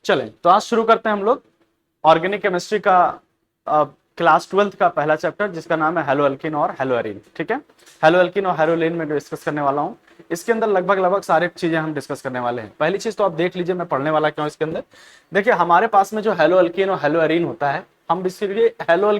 चलें तो आज शुरू करते हैं हम लोग ऑर्गेनिक केमिस्ट्री का क्लास 12th का पहला चैप्टर, जिसका नाम है हेलो एल्कीन और हेलो एरीन। ठीक है, हेलो एल्कीन और हेलो एरीन में डिस्कस करने वाला हूं। इसके अंदर लगभग सारी चीजें हम डिस्कस करने वाले हैं। पहली चीज तो आप देख लीजिए मैं पढ़ने वाला क्यों इसके अंदर। देखिए हमारे पास में जो हेलो एल्कीन और हेलो एरीन होता है, हम बेसिकली हेलो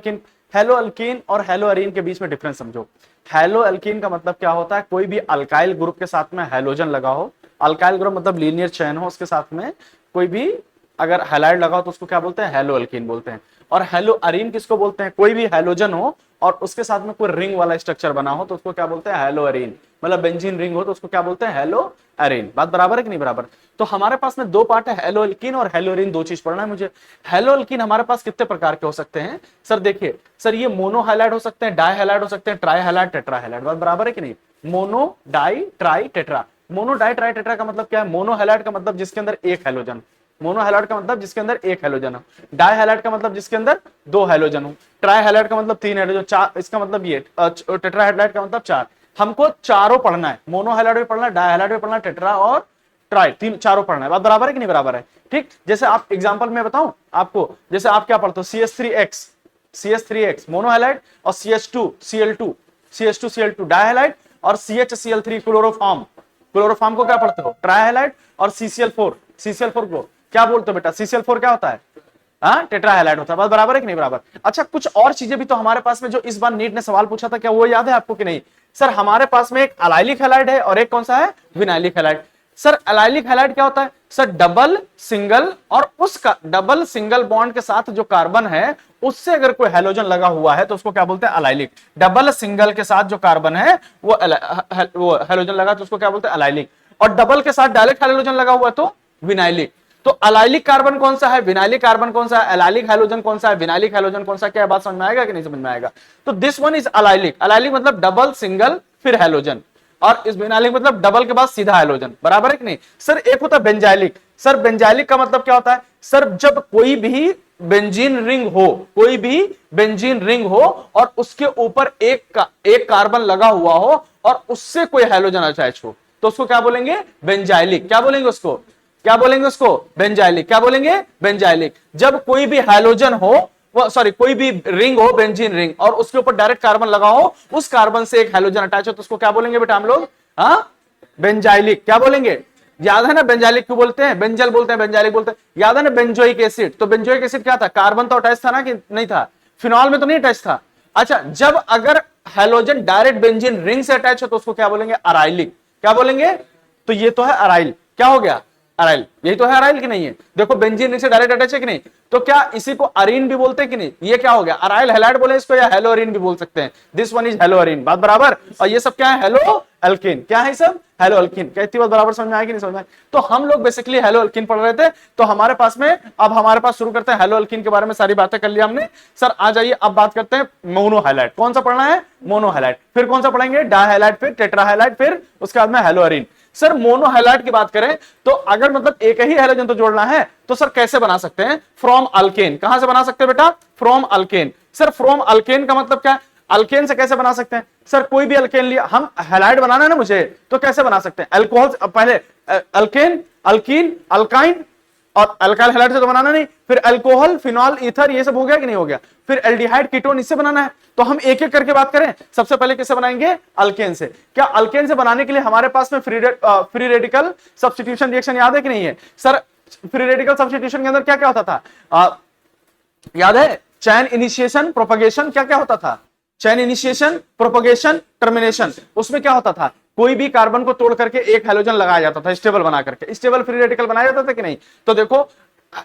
एल्कीन और हेलो एरीन के बीच में डिफरेंस समझो। हेलो एल्कीन का मतलब क्या होता है, कोई भी अल्काइल ग्रुप के साथ में हैलोजन लगा हो। अल्काइल ग्रुप मतलब लीनियर चेन हो, उसके साथ में कोई भी अगर हैलाइड लगा हो तो उसको क्या बोलते हैं, हेलो एल्कीन बोलते हैं। और हेलो अरीन किसको बोलते हैं, कोई भी हैलोजन हो और उसके साथ में कोई रिंग वाला स्ट्रक्चर बना हो तो उसको क्या बोलते हैं, हेलो अरीन। मतलब बेंजीन रिंग हो तो उसको क्या बोलते हैं, हेलो अरीन। बात बराबर है कि नहीं बराबर। तो हमारे पास में दो पार्ट है, हेलो एल्कीन और हेलो अरीन। दो चीज पढ़ना है मुझे। हेलो एल्कीन हमारे पास कितने प्रकार के हो सकते हैं सर? देखिए सर, ये मोनो हैलाइड हो सकते हैं, डाई हैलाइड हो सकते हैं, ट्राई हैलाइड, टेट्रा हैलाइड। बात बराबर है कि नहीं। Mono, di, tri, tetra. Mono, di, tri, tetra का मतलब क्या है? मोनो हैलाइड का मतलब जिसके अंदर एक हैलोजन, मोनो हैलाइड का मतलब जिसके अंदर एक हैलोजन हो। डाई हैलाइड का मतलब जिसके अंदर दो हैलोजन हो। ट्राई हैलाइड का मतलब तीन हैलोजन, चार, इसका मतलब ये। टेट्रा हैलाइड का मतलब चार। हमको चारों पढ़ना है, मोनो हैलाइड भी पढ़ना है, डाई हैलाइड भी पढ़ना है, टेट्रा और ट्राई, तीन चारों पढ़ना है। बात बराबर है कि नहीं बराबर है। ठीक, जैसे आप एग्जांपल में बताऊं आपको, जैसे आप क्या पढ़ते हो, CH3X मोनो हैलाइड और CH2Cl2 डाई हैलाइड और CHCl3 क्लोरोफॉर्म को क्या पढ़ते हो, ट्राई हैलाइड। और CCl4 को क्या बोलते हो बेटा, CCl4 क्या होता है, हाँ, टेट्रा हैलाइड होता है। बात बराबर है कि नहीं बराबर। अच्छा, कुछ और चीजें भी तो हमारे पास में, जो इस बार नीट ने सवाल पूछा था, क्या वो याद है आपको कि नहीं? सर हमारे पास में एक अलाइलिक हैलाइड है और एक कौन सा है, vinylic halide. Sir allylic halide क्या होता है सर? डबल सिंगल, और उसका डबल सिंगल बॉन्ड के साथ जो कार्बन है उससे अगर कोई हैलोजन लगा हुआ है तो उसको क्या बोलते हैं, अलाइलिक। डबल सिंगल के साथ जो कार्बन है वो हैलोजन लगा तो उसको क्या बोलते हैं, अलाइलिक। और डबल के साथ डायरेक्ट हैलोजन लगा हुआ है तो विनाइलिक। तो अलाइलिक कार्बन कौन सा है, विनाइलिक कार्बन कौन सा है, एलाइलिक हैलोजन कौन सा है, विनाइलिक हैलोजन कौन सा है? क्या बात समझ में आएगा कि नहीं समझ में आएगा? तो this one is allylic. Allylic मतलब डबल सिंगल फिर हैलोजन, और इस विनाइलिक मतलब डबल के बाद सीधा हैलोजन। बराबर है कि नहीं सर। एक होता है बेंजाइलिक। सर बेंजाइलिक का मतलब क्या होता है सर? जब कोई भी बेंजीन रिंग हो, कोई भी बेंजीन रिंग हो और उसके ऊपर एक कार्बन लगा हुआ हो और उससे कोई हैलोजन अटैच हो तो उसको क्या बोलेंगे, बेंजाइलिक। क्या बोलेंगे उसको, क्या बोलेंगे उसको, बेंजाइलिक। क्या बोलेंगे, बेंजाइलिक। जब कोई भी हैलोजन हो, सॉरी कोई भी रिंग हो, बेंजीन रिंग, और उसके ऊपर डायरेक्ट कार्बन लगा हो, उस कार्बन से एक हैलोजन अटैच हो तो उसको क्या बोलेंगे बेटा हम लोग, हाँ, बेंजाइलिक। क्या बोलेंगे, याद है ना बेंजाइलिक क्यों बोलते हैं, बेंजल बोलते हैं, बेंजाइलिक बोलते हैं। याद है ना बेंजोइक एसिड, तो बेंजोइक एसिड क्या था, कार्बन तो अटैच था ना कि नहीं था? फिनॉल में तो नहीं अटैच था। अच्छा, जब अगर हैलोजन डायरेक्ट बेंजीन रिंग से अटैच हो तो उसको क्या बोलेंगे, अराइलिक। क्या बोलेंगे, तो ये तो है अराइल। क्या हो गया, अराइल। यही तो है अराइल कि नहीं है? देखो बेंजीन रिंग से डायरेक्ट अटैच है कि नहीं? तो क्या इसी को अरीन भी बोलते हैं कि नहीं? ये क्या हो गया, अराइल हैलाइड बोले इसको, या हेलो अरीन भी बोल सकते हैं। This one is hello Areen. बात बराबर। और ये सब क्या है, हेलो एल्कीन। क्या है सब, हेलो एल्कीन। क्या इतनी बात बराबर समझ में आएगी नहीं समझ में? तो हम लोग बेसिकली हेलो एल्कीन पढ़ रहे थे। तो हमारे पास में अब हमारे पास शुरू करते हैं हेलो एल्कीन के बारे में, सारी बातें कर लिया हमने। सर आ जाइए अब बात करते हैं मोनो हैलाइड। कौन सा पढ़ना है, मोनो हैलाइड। फिर कौन सा पढ़ेंगे, डाई हैलाइड, फिर टेट्रा हैलाइड, फिर उसके बाद में hello Areen. Sir mono halide की बात करें तो अगर मतलब एक ही हैलोजन तो जोड़ना है तो सर कैसे बना सकते हैं, फ्रॉम अल्केन। कहां से बना सकते हैं बेटा, from alkane. Sir from alkane का मतलब क्या है, अल्केन से कैसे बना सकते हैं? सर कोई भी अल्केन लिया, हम हैलाइड बनाना है ना मुझे, तो कैसे बना सकते हैं, अल्कोहल पहले, अल्केन, अल्कीन, अल्काइन, और अल्काइल हैलाइड से तो बनाना नहीं, फिर अल्कोहल, फिनॉल, ईथर, ये सब हो गया कि नहीं हो गया? फिर एल्डिहाइड, कीटोन, इससे बनाना है। तो हम एक एक करके बात करें, सबसे पहले किससे बनाएंगे, अल्केन से। क्या अल्केन से बनाने के लिए हमारे पास में फ्री रेडिकल सब्स्टिट्यूशन रिएक्शन याद है कि नहीं है? सर फ्री रेडिकल सब्स्टिट्यूशन के अंदर क्या क्या होता था, याद है? चैन इनिशिएशन, प्रोपगेशन, क्या क्या होता था, चैन इनिशिएशन, प्रोपगेशन, टर्मिनेशन। उसमें क्या होता था, कोई भी कार्बन को तोड़ करके एक हैलोजन लगाया जाता था, स्टेबल बना करके, स्टेबल फ्री रेडिकल बनाया जाता था कि नहीं? तो देखो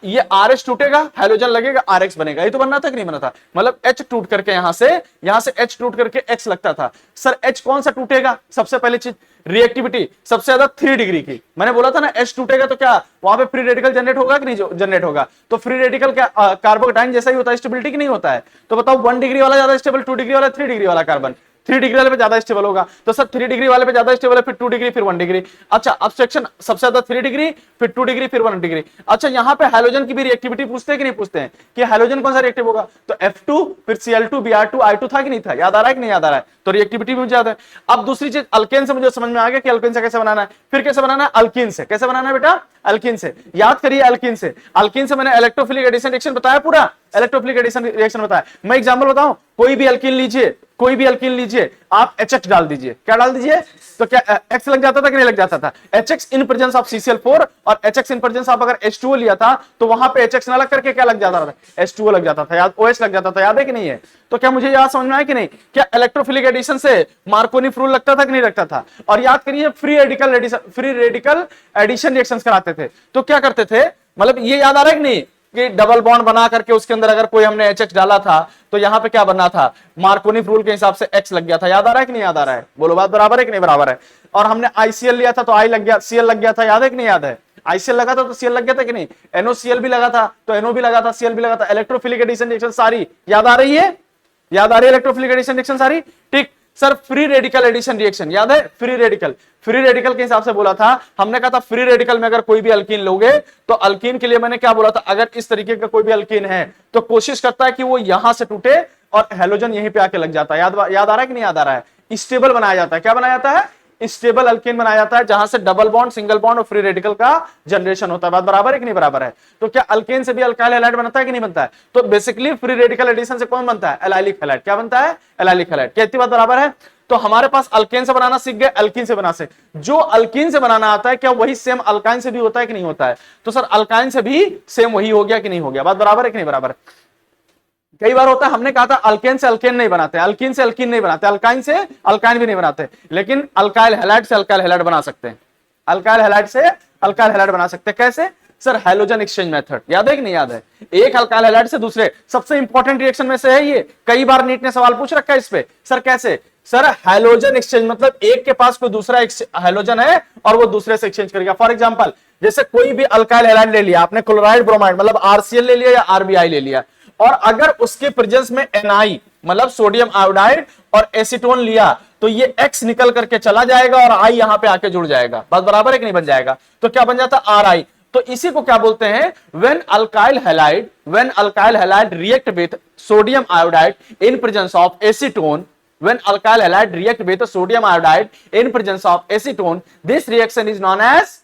ये RH टूटेगा, हैलोजन लगेगा, RH बनेगा। ये तो बनना था कि नहीं बना था? मतलब H टूट करके यहां से H टूट करके X लगता था। सर H कौन सा टूटेगा, सबसे पहली चीज रिएक्टिविटी सबसे ज्यादा 3 डिग्री की। मैंने बोला था ना H टूटेगा तो क्या वहां पे फ्री रेडिकल जनरेट होगा कि नहीं जनरेट होगा? तो फ्री रेडिकल क्या कार्बोकेटाइन जैसा ही होता है, स्टेबिलिटी की नहीं होता है? तो बताओ 1 डिग्री वाला ज्यादा स्टेबल, 2 डिग्री वाला, 3 डिग्री वाला कार्बन? 3 डिग्री वाले पे ज्यादा स्टेबल होगा। तो सर 3 डिग्री वाले पे ज्यादा स्टेबल है, फिर 2 डिग्री, फिर 1 डिग्री। अच्छा, अब्स्ट्रक्शन सबसे ज्यादा 3 डिग्री, फिर 2 डिग्री, फिर 1 डिग्री। अच्छा, यहाँ पे हैलोजन की भी रिएक्टिविटी पूछते हैं कि नहीं पूछते हैं कि हैलोजन कौन सा रिएक्टिव होगा? तो F2, फिर Cl2, Br2, I2 था कि नहीं था? याद आ रहा है कि नहीं याद आ रहा है? तो रिएक्टिविटी भी मुझे याद है। अब दूसरी चीज, अल्केन से मुझे समझ में आ गया कि अल्केन से कैसे बनाना है। फिर कैसे बनाना है? अल्कीन से। कैसे बनाना है बेटा? अल्कीन से। याद करिए, अल्कीन से। अल्कीन से मैंने इलेक्ट्रोफिलिक एडिशन रिएक्शन बताया, पूरा इलेक्ट्रोफिलिक एडिशन रिएक्शन बताया। मैं एग्जांपल बताऊं, कोई भी अल्कीन लीजिए, कोई भी अल्कीन लीजिए, आप HX डाल दीजिए। क्या डाल दीजिए? तो क्या X लग जाता था कि नहीं लग जाता था? HX in presence of CCl4 और HX इन प्रेजेंस ऑफ अगर H2O लिया था तो वहां पे HX ना लग करके क्या लग जाता था? H2O लग जाता था। याद, OH लग जाता था। याद है कि नहीं है? तो क्या मुझे याद समझ में आया कि नहीं? क्या इलेक्ट्रोफिलिक एडिशन से मार्कोनी रूल लगता था कि नहीं लगता था? और याद करिए, फ्री रेडिकल एडिशन रिएक्शंस कराते थे। तो क्या करते थे, मतलब ये याद आ रहा है कि नहीं कि डबल बॉन्ड बना करके उसके अंदर अगर कोई हमने HX डाला था तो यहां पे क्या बनना था? मार्कोनी रूल के हिसाब से X लग गया था। याद आ रहा है कि नहीं याद आ रहा है? बोलो, बात बराबर है कि नहीं बराबर है? और हमने ICl लिया था तो I लग गया, Cl लग गया था। याद है कि नहीं याद है? ICl लगा था तो Cl लग गया था कि नहीं? NOCl भी लगा था तो NO भी लगा था, Cl भी लगा था। इलेक्ट्रोफिलिक एडिशन रिएक्शन सारी याद आ रही है? याद आ रही है इलेक्ट्रोफिलिक एडिशन रिएक्शन सारी? ठीक। Sir free radical addition reaction याद है? फ्री रेडिकल के हिसाब से बोला था हमने, कहा था फ्री रेडिकल में अगर कोई भी अल्कीन लोगे तो अल्कीन के लिए मैंने क्या बोला था, अगर इस तरीके का कोई भी अल्कीन है तो कोशिश करता है कि वो यहां से टूटे और हैलोजन यहीं पे आके लग जाता है। याद आ रहा है कि नहीं याद आ रहा है? स्टेबल बनाया जाता है। क्या बनाया जाता है? स्टेबल अल्कीन बनाया जाता है, जहां से डबल बॉन्ड, सिंगल बॉन्ड और फ्री रेडिकल का जनरेशन होता है। बात बराबर है कि नहीं बराबर है? तो क्या अल्केन से भी अल्काइल हैलाइड बनता है कि नहीं बनता है? तो बेसिकली फ्री रेडिकल एडिशन से कौन बनता है? Allylic halide. क्या बनता है? Allylic halide. क्या इतनी बात बराबर है? तो हमारे पास अल्केन से बनाना सीख गए, अल्कीन से बना से। जो अल्कीन से बनाना आता है क्या वही सेम अल्काइन से भी होता है कि नहीं होता है? तो सर अल्काइन से भी सेम वही हो गया कि नहीं हो गया? बात बराबर है कि नहीं बराबर? कई बार होता है, हमने कहा था अल्केन से अल्केन नहीं बनाते, अल्कीन से अल्कीन नहीं बनाते, अल्काइन से अल्काइन भी नहीं बनाते, लेकिन अल्काइल हैलाइड से अल्काइल हैलाइड बना सकते हैं। अल्काइल हैलाइड से अल्काइल हैलाइड बना सकते हैं। कैसे? Sir halogen exchange method. याद है कि नहीं याद है? एक अल्काइल हैलाइड से दूसरे, सबसे इंपॉर्टेंट रिएक्शन में से है ये। कई बार नीट ने सवाल पूछ रखा है इस पे। सर कैसे? सर हैलोजन एक्सचेंज मतलब एक के पास कोई दूसरा हैलोजन है और वो दूसरे से एक्सचेंज करेगा। फॉर एग्जांपल, जैसे कोई भी अल्काइल हैलाइड ले लिया आपने, क्लोराइड ब्रोमाइड मतलब RCl ले लिया या RBI ले लिया, और अगर उसके प्रेजेंस में Na मतलब सोडियम आयोडाइड और एसीटोन लिया तो ये X निकल करके चला जाएगा और I यहां पे आके जुड़ जाएगा। बात बराबर है कि नहीं? बन जाएगा। तो क्या बन जाता? RI। तो इसी को क्या बोलते हैं? when alkyl halide react with sodium iodide in presence of acetone, when alkyl halide react with sodium iodide in presence of acetone, this reaction is known as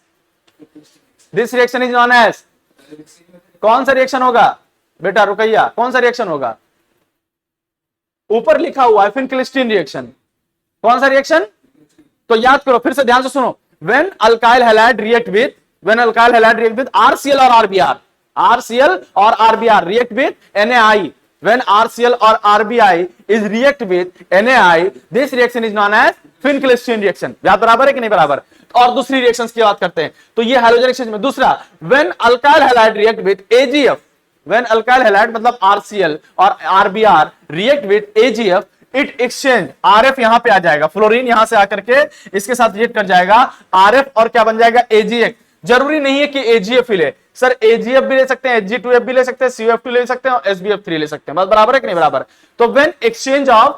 कौन सा रिएक्शन होगा बेटा? रुकैया, कौन सा रिएक्शन होगा? ऊपर लिखा हुआ है फिनक्लिस्टीन रिएक्शन। कौन सा रिएक्शन? तो याद करो, फिर से ध्यान से सुनो। when alkyl halide react with RCl और RBr, RCl और RBr react with NaI, when RCl और RBI is react with NaI, this reaction is known as Finkelstein reaction. याद बराबर है कि नहीं बराबर? और दूसरी रिएक्शंस की बात करते हैं तो ये हैलोजन एक्सचेंज में। दूसरा, when alkyl halide react with AgF, when alkyl halide मतलब RCl और RBr react with AgF, it exchange RF यहां पे आ जाएगा, फ्लोरीन यहां से आकर के इसके साथ रिएक्ट कर जाएगा RF और क्या बन जाएगा? AgF। जरूरी नहीं है कि AgF ही ले, सर AgF भी ले सकते हैं, Hg2F भी ले सकते हैं, CF2 ले सकते हैं और SbF3 ले सकते हैं। बात बराबर है कि नहीं बराबर? तो when exchange of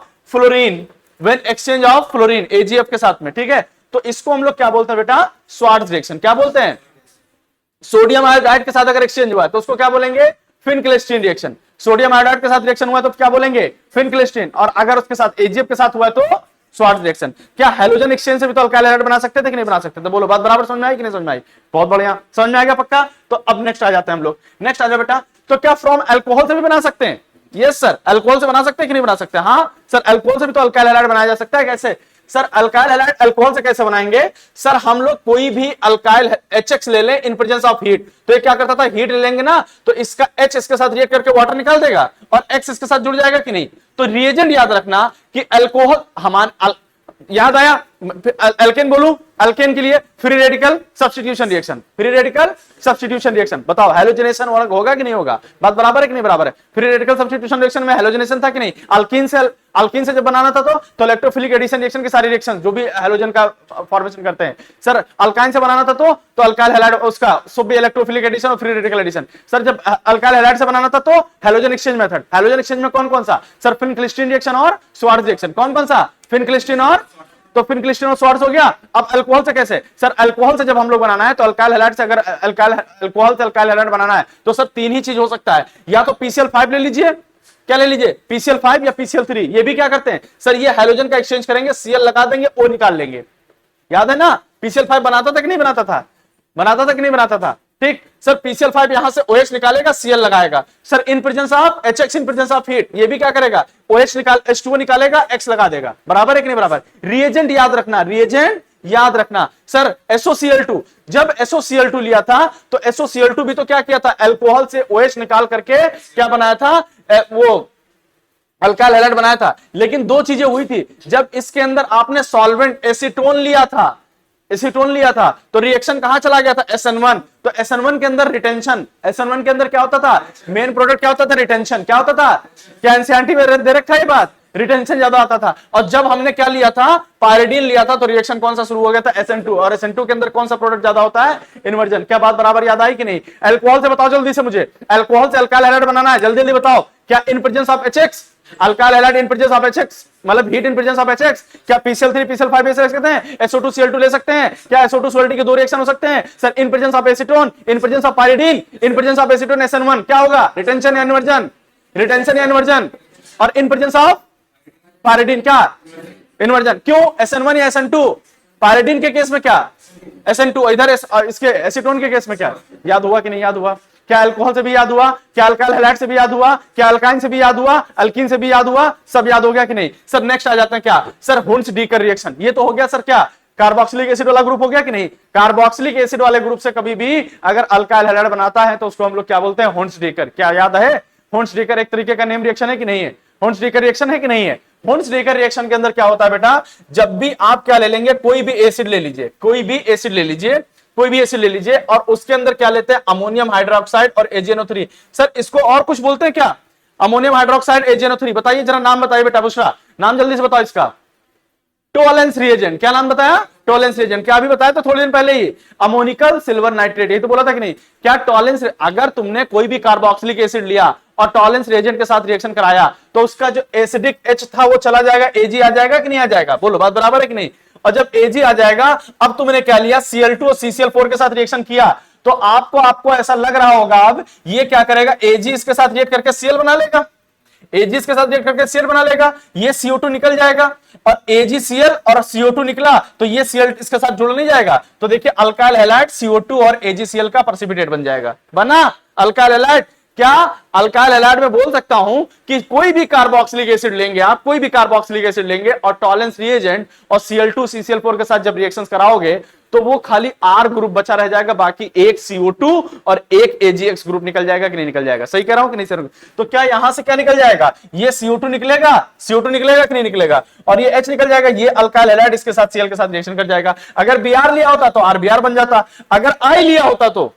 fluorine AgF के साथ में, ठीक है, तो इसको हम लोग क्या बोलते हैं बेटा? Swarts reaction. क्या बोलते हैं? सोडियम आयोडाइड के साथ अगर एक्सचेंज हुआ है तो उसको क्या बोलेंगे? फिनक्लिस्टीन रिएक्शन। सोडियम आयोडाइड के साथ रिएक्शन हुआ तो क्या बोलेंगे? फिनक्लिस्टीन। और अगर उसके साथ AgF के साथ हुआ है तो स्वार्ट्ज रिएक्शन। क्या हैलोजन एक्सचेंज से भी तो अल्काइल हैलाइड बना सकते थे कि नहीं बना सकते थे? बोलो, बात बराबर समझ में आई कि नहीं समझ में आई? बहुत बढ़िया, समझ में आ गया पक्का? तो अब नेक्स्ट आ जाते हैं हम लोग। नेक्स्ट आ जाओ बेटा। तो क्या फ्रॉम अल्कोहल से भी बना सकते हैं? यस सर, अल्कोहल से बना सकते हैं कि नहीं बना सकते? हाँ सर, अल्कोहल से भी तो अल्काइल हैलाइड बनाया जा सकता है। कैसे? सर अल्काइल हैलाइड अल्कोहल से कैसे बनाएंगे? सर हम लोग कोई भी अल्काइल HX ले लें इन प्रेजेंस ऑफ हीट, तो ये क्या करता था? हीट ले लेंगे ना तो इसका H इसके साथ रिएक्ट करके वाटर निकाल देगा और X इसके साथ जुड़ जाएगा कि नहीं? तो रिएजेंट याद रखना कि अल्कोहल याद आया एल्केन बोलूं, एल्केन के लिए free radical substitution reaction, free radical substitution reaction, बताओ हैलोजनेशन होगा कि नहीं होगा? बात बराबर है कि नहीं बराबर है? फ्री रेडिकल सब्स्टिट्यूशन रिएक्शन में हैलोजनेशन था कि नहीं? अल्कीन से जब बनाना था तो इलेक्ट्रोफिलिक एडिशन रिएक्शन की सारी रिएक्शन जो भी हैलोजन का फॉर्मेशन करते हैं। सर अल्काइन से बनाना था तो अल्काइल हैलाइड उसका सब भी इलेक्ट्रोफिलिक एडिशन और फ्री रेडिकल एडिशन। सर जब अल्काइल हैलाइड से बनाना था तो halogen exchange method. Halogen exchange में कौन कौन सा? सर फिनक्लिस्टीन रिएक्शन और श्वार्ट्ज रिएक्शन। कौन कौन सा? फिनक्लिस्टीन और तो फिनक्लिस्टीन और श्वार्ट्ज हो गया। अब अल्कोहल से कैसे? सर अल्कोहल से जब हम लोग बनाना है तो अल्काइल हैलाइड से, अगर अल्कोहल से अल्काइल हैलाइड बनाना है तो सर तीन ही चीज हो सकता है, या तो PCl5 ले लीजिए, क्या ले लीजिए? PCl5 या PCl3। ये भी क्या करते हैं सर, ये हैलोजन का एक्सचेंज करेंगे, Cl लगा देंगे, O निकाल लेंगे। याद है ना? PCl5 बनाता था कि नहीं बनाता था? बनाता था कि नहीं बनाता था? ठीक सर, PCl5 यहां से OH निकालेगा, Cl लगाएगा। Sir in presence of HX, in presence of heat, ये भी क्या करेगा? OH निकाल H2O निकालेगा, X लगा देगा। बराबर है कि नहीं बराबर? रिएजेंट याद रखना, रिएजेंट याद रखना। सर SOCl2, जब SOCl2 लिया था तो SOCl2 भी तो क्या किया था? अल्कोहल से OH निकाल करके क्या बनाया था? वो अल्काइल हैलाइड बनाया था। लेकिन दो चीजें हुई थी, जब इसके अंदर आपने सॉल्वेंट एसीटोन लिया था, एसीटोन लिया था तो रिएक्शन कहां चला गया था? SN1। तो SN1 के अंदर रिटेंशन, SN1 के अंदर क्या होता था? मेन प्रोडक्ट क्या होता था? रिटेंशन। क्या होता था? क्या एनसीईआरटी में दे रखा है बात? रिटेंशन ज्यादा आता था। और जब हमने क्या लिया था? पायरिडीन लिया था, तो रिएक्शन कौन सा शुरू हो गया था? SN2। और SN2 के अंदर कौन सा प्रोडक्ट ज्यादा होता है? इन्वर्जन। क्या बात बराबर याद आई कि नहीं? अल्कोहल से बताओ जल्दी से मुझे, अल्कोहल से अल्काइल हैलाइड बनाना है, जल्दी जल्दी बताओ। क्या इन presence of HX? Alkyl halide in presence of HX, मतलब heat in presence of HX। क्या PCl3 PCl5 ऐसे सकते हैं? SO2 Cl2 ले सकते हैं? क्या SO2 Cl2 के दो रिएक्शन हो सकते हैं? Sir in presence of acetone, in presence of pyridine, in presence of acetone SN1, क्या होगा? रिटेंशन या इन्वर्जन? रिटेंशन या इन्वर्जन? और इन प्रेजेंस ऑफ पायरिडीन क्या? इन्वर्जन। क्यों? SN1 या SN2? पायरिडीन के केस में क्या? SN2। इधर इसके एसीटोन के केस में क्या? याद हुआ कि नहीं याद हुआ? क्या अल्कोहल से भी याद हुआ? क्या अल्काइल हैलाइड से भी याद हुआ? क्या अल्काइन से भी याद हुआ? अल्कीन से भी याद हुआ? सब याद हो गया कि नहीं? सर नेक्स्ट आ जाते हैं क्या? Sir Hunsdiecker reaction. ये तो हो गया सर, क्या कार्बोक्सिलिक एसिड वाला ग्रुप हो गया कि नहीं? कार्बोक्सिलिक एसिड वाले ग्रुप से कभी भी अगर अल्काइल हैलाइड बनाता है तो उसको हम लोग क्या बोलते हैं? हुंस-डीकर। क्या याद है? हुंस-डीकर एक तरीके का नेम रिएक्शन है कि नहीं है? हुंस-डीकर रिएक्शन है कि नहीं है? हुंस-डीकर रिएक्शन के अंदर क्या होता है बेटा, जब भी आप क्या ले लेंगे, कोई भी एसिड ले लीजिए, कोई भी एसिड ले लीजिए, कोई भी एसिड ले लीजिए और उसके अंदर क्या लेते हैं? अमोनियम हाइड्रोक्साइड और AgNO3। सर इसको और कुछ बोलते हैं क्या? Ammonium hydroxide, AgNO3। बताइए जरा, नाम बताइए बेटा, बुशरा नाम जल्दी से बताओ इसका। Tollens reagent. क्या नाम बताया? Tollens reagent. क्या अभी बताया? तो थोड़ी दिन पहले ही अमोनिकल सिल्वर नाइट्रेट, ये तो बोला था कि नहीं? क्या टोलेंस, अगर तुमने कोई भी कार्बोक्सिलिक एसिड लिया और टोलेंस रिएजेंट के साथ रिएक्शन कराया तो उसका जो एसिडिक H था वो चला जाएगा, Ag आ जाएगा कि नहीं आ जाएगा? बोलो, बात बराबर है कि नहीं? और जब Ag आ जाएगा, अब तुमने क्या लिया? Cl2 और CCl4 के साथ रिएक्शन किया तो आपको ऐसा लग रहा होगा अब ये क्या करेगा? Ag इसके साथ रिएक्ट करके Cl बना लेगा, Ag इसके साथ रिएक्ट करके Cl बना लेगा, ये CO2 निकल जाएगा और AgCl और CO2 निकला तो ये Cl इसके साथ जुड़ नहीं जाएगा। तो देखिए अल्काइल हैलाइड CO2 और AgCl का प्रेसिपिटेट बन जाएगा। बना अल्काइल हैलाइड। क्या अल्काइल हैलाइड में बोल सकता हूं कि कोई भी कार्बोक्सिलिक एसिड लेंगे आप, कोई भी कार्बोक्सिलिक एसिड लेंगे और टॉलेंस रिएजेंट और Cl2 CCl4 के साथ जब रिएक्शंस कराओगे तो वो खाली R ग्रुप बचा रह जाएगा, बाकी एक CO2 और एक AgX ग्रुप निकल जाएगा कि नहीं निकल जाएगा? सही कह रहा हूं कि नहीं सर? तो क्या यहां से क्या निकल जाएगा? ये CO2 निकलेगा, CO2 निकलेगा कि नहीं निकलेगा? और ये H निकल जाएगा, ये अल्काइल हैलाइड इसके साथ Cl के साथ रिएक्शन कर जाएगा। अगर Br लिया होता तो RBr बन जाता, अगर I लिया होता तो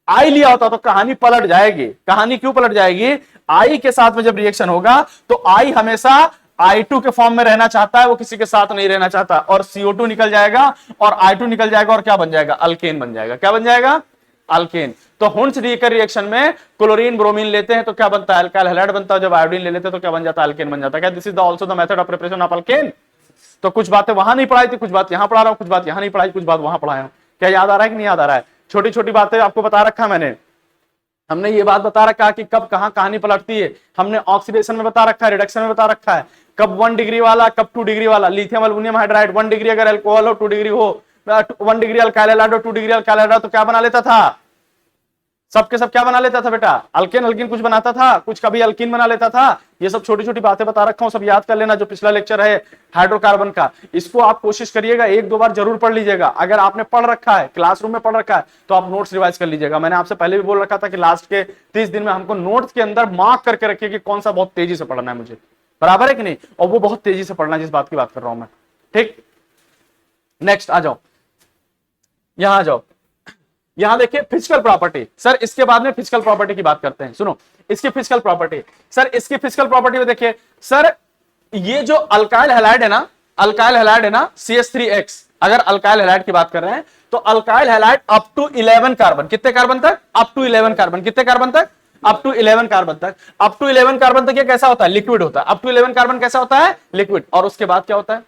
आई लिया होता तो कहानी पलट जाएगी। कहानी क्यों पलट जाएगी? आई के साथ में जब रिएक्शन होगा तो आई हमेशा I2 के फॉर्म में रहना चाहता है, वो किसी के साथ नहीं रहना चाहता, और CO2 निकल जाएगा और I2 निकल जाएगा और क्या बन जाएगा? अल्केन बन जाएगा। क्या बन जाएगा? अल्केन। तो हुंस-डीकर रिएक्शन में क्लोरीन ब्रोमीन लेते हैं तो क्या बनता है? अल्काइल हैलाइड बनता है। जब आयोडीन ले लेते हैं तो क्या बन जाता है? अल्केन बन जाता है। क्या this is also the method of preparation of alkane? तो कुछ बातें वहां नहीं पढ़ाई थी, कुछ बात यहां पढ़ा रहा हूं, कुछ बात यहां नहीं पढ़ाई, कुछ बात वहां पढ़ाया हूं। क्या याद आ रहा है कि नहीं याद आ रहा है? छोटी छोटी बातें आपको बता रखा मैंने। हमने ये बात बता रखा कि कब कहां कहानी पलटती है। हमने ऑक्सीडेशन में बता रखा है, रिडक्शन में बता रखा है, कब 1 डिग्री वाला कब 2 डिग्री वाला। लिथियम एल्युमिनियम हाइड्राइड 1 डिग्री अगर अल्कोहल हो, 2 डिग्री हो, 1 डिग्री अल्काइल हैलाइड हो, 2 डिग्री अल्काइल हैलाइड, तो क्या बना लेता था? सबके सब क्या बना लेता था बेटा? अल्केन अल्कीन कुछ बनाता था, कुछ कभी अल्कीन बना लेता था। ये सब छोटी छोटी बातें बता रखा हूं, सब याद कर लेना। जो पिछला लेक्चर है हाइड्रोकार्बन का, इसको आप कोशिश करिएगा 1-2 बार जरूर पढ़ लीजिएगा। अगर आपने पढ़ रखा है, क्लासरूम में पढ़ रखा है, तो आप नोट्स रिवाइज कर लीजिएगा। मैंने आपसे पहले भी बोल रखा था कि लास्ट के 30 दिन में हमको नोट्स के अंदर मार्क करके रखिए कि कौन सा बहुत तेजी से पढ़ना है मुझे। बराबर है कि नहीं? और वो बहुत तेजी से पढ़ना है, जिस बात की बात कर रहा हूं मैं। ठीक, नेक्स्ट आ जाओ, यहां आ जाओ, यहां देखिए फिजिकल प्रॉपर्टी। सर इसके बाद में फिजिकल प्रॉपर्टी की बात करते हैं, सुनो इसकी फिजिकल प्रॉपर्टी। सर इसकी फिजिकल प्रॉपर्टी में देखिए सर, ये जो अल्काइल हैलाइड है ना, अल्काइल हैलाइड है ना CH3X, अगर अल्काइल हैलाइड की बात कर रहे हैं तो alkyl halide up to 11 carbon, कितने कार्बन तक? अप टू 11 कार्बन, कितने कार्बन तक? अप टू 11 कार्बन तक। अप टू 11 कार्बन तक ये कैसा होता है? लिक्विड होता है। अप टू 11 कार्बन कैसा होता है? लिक्विड। और उसके बाद क्या होता है?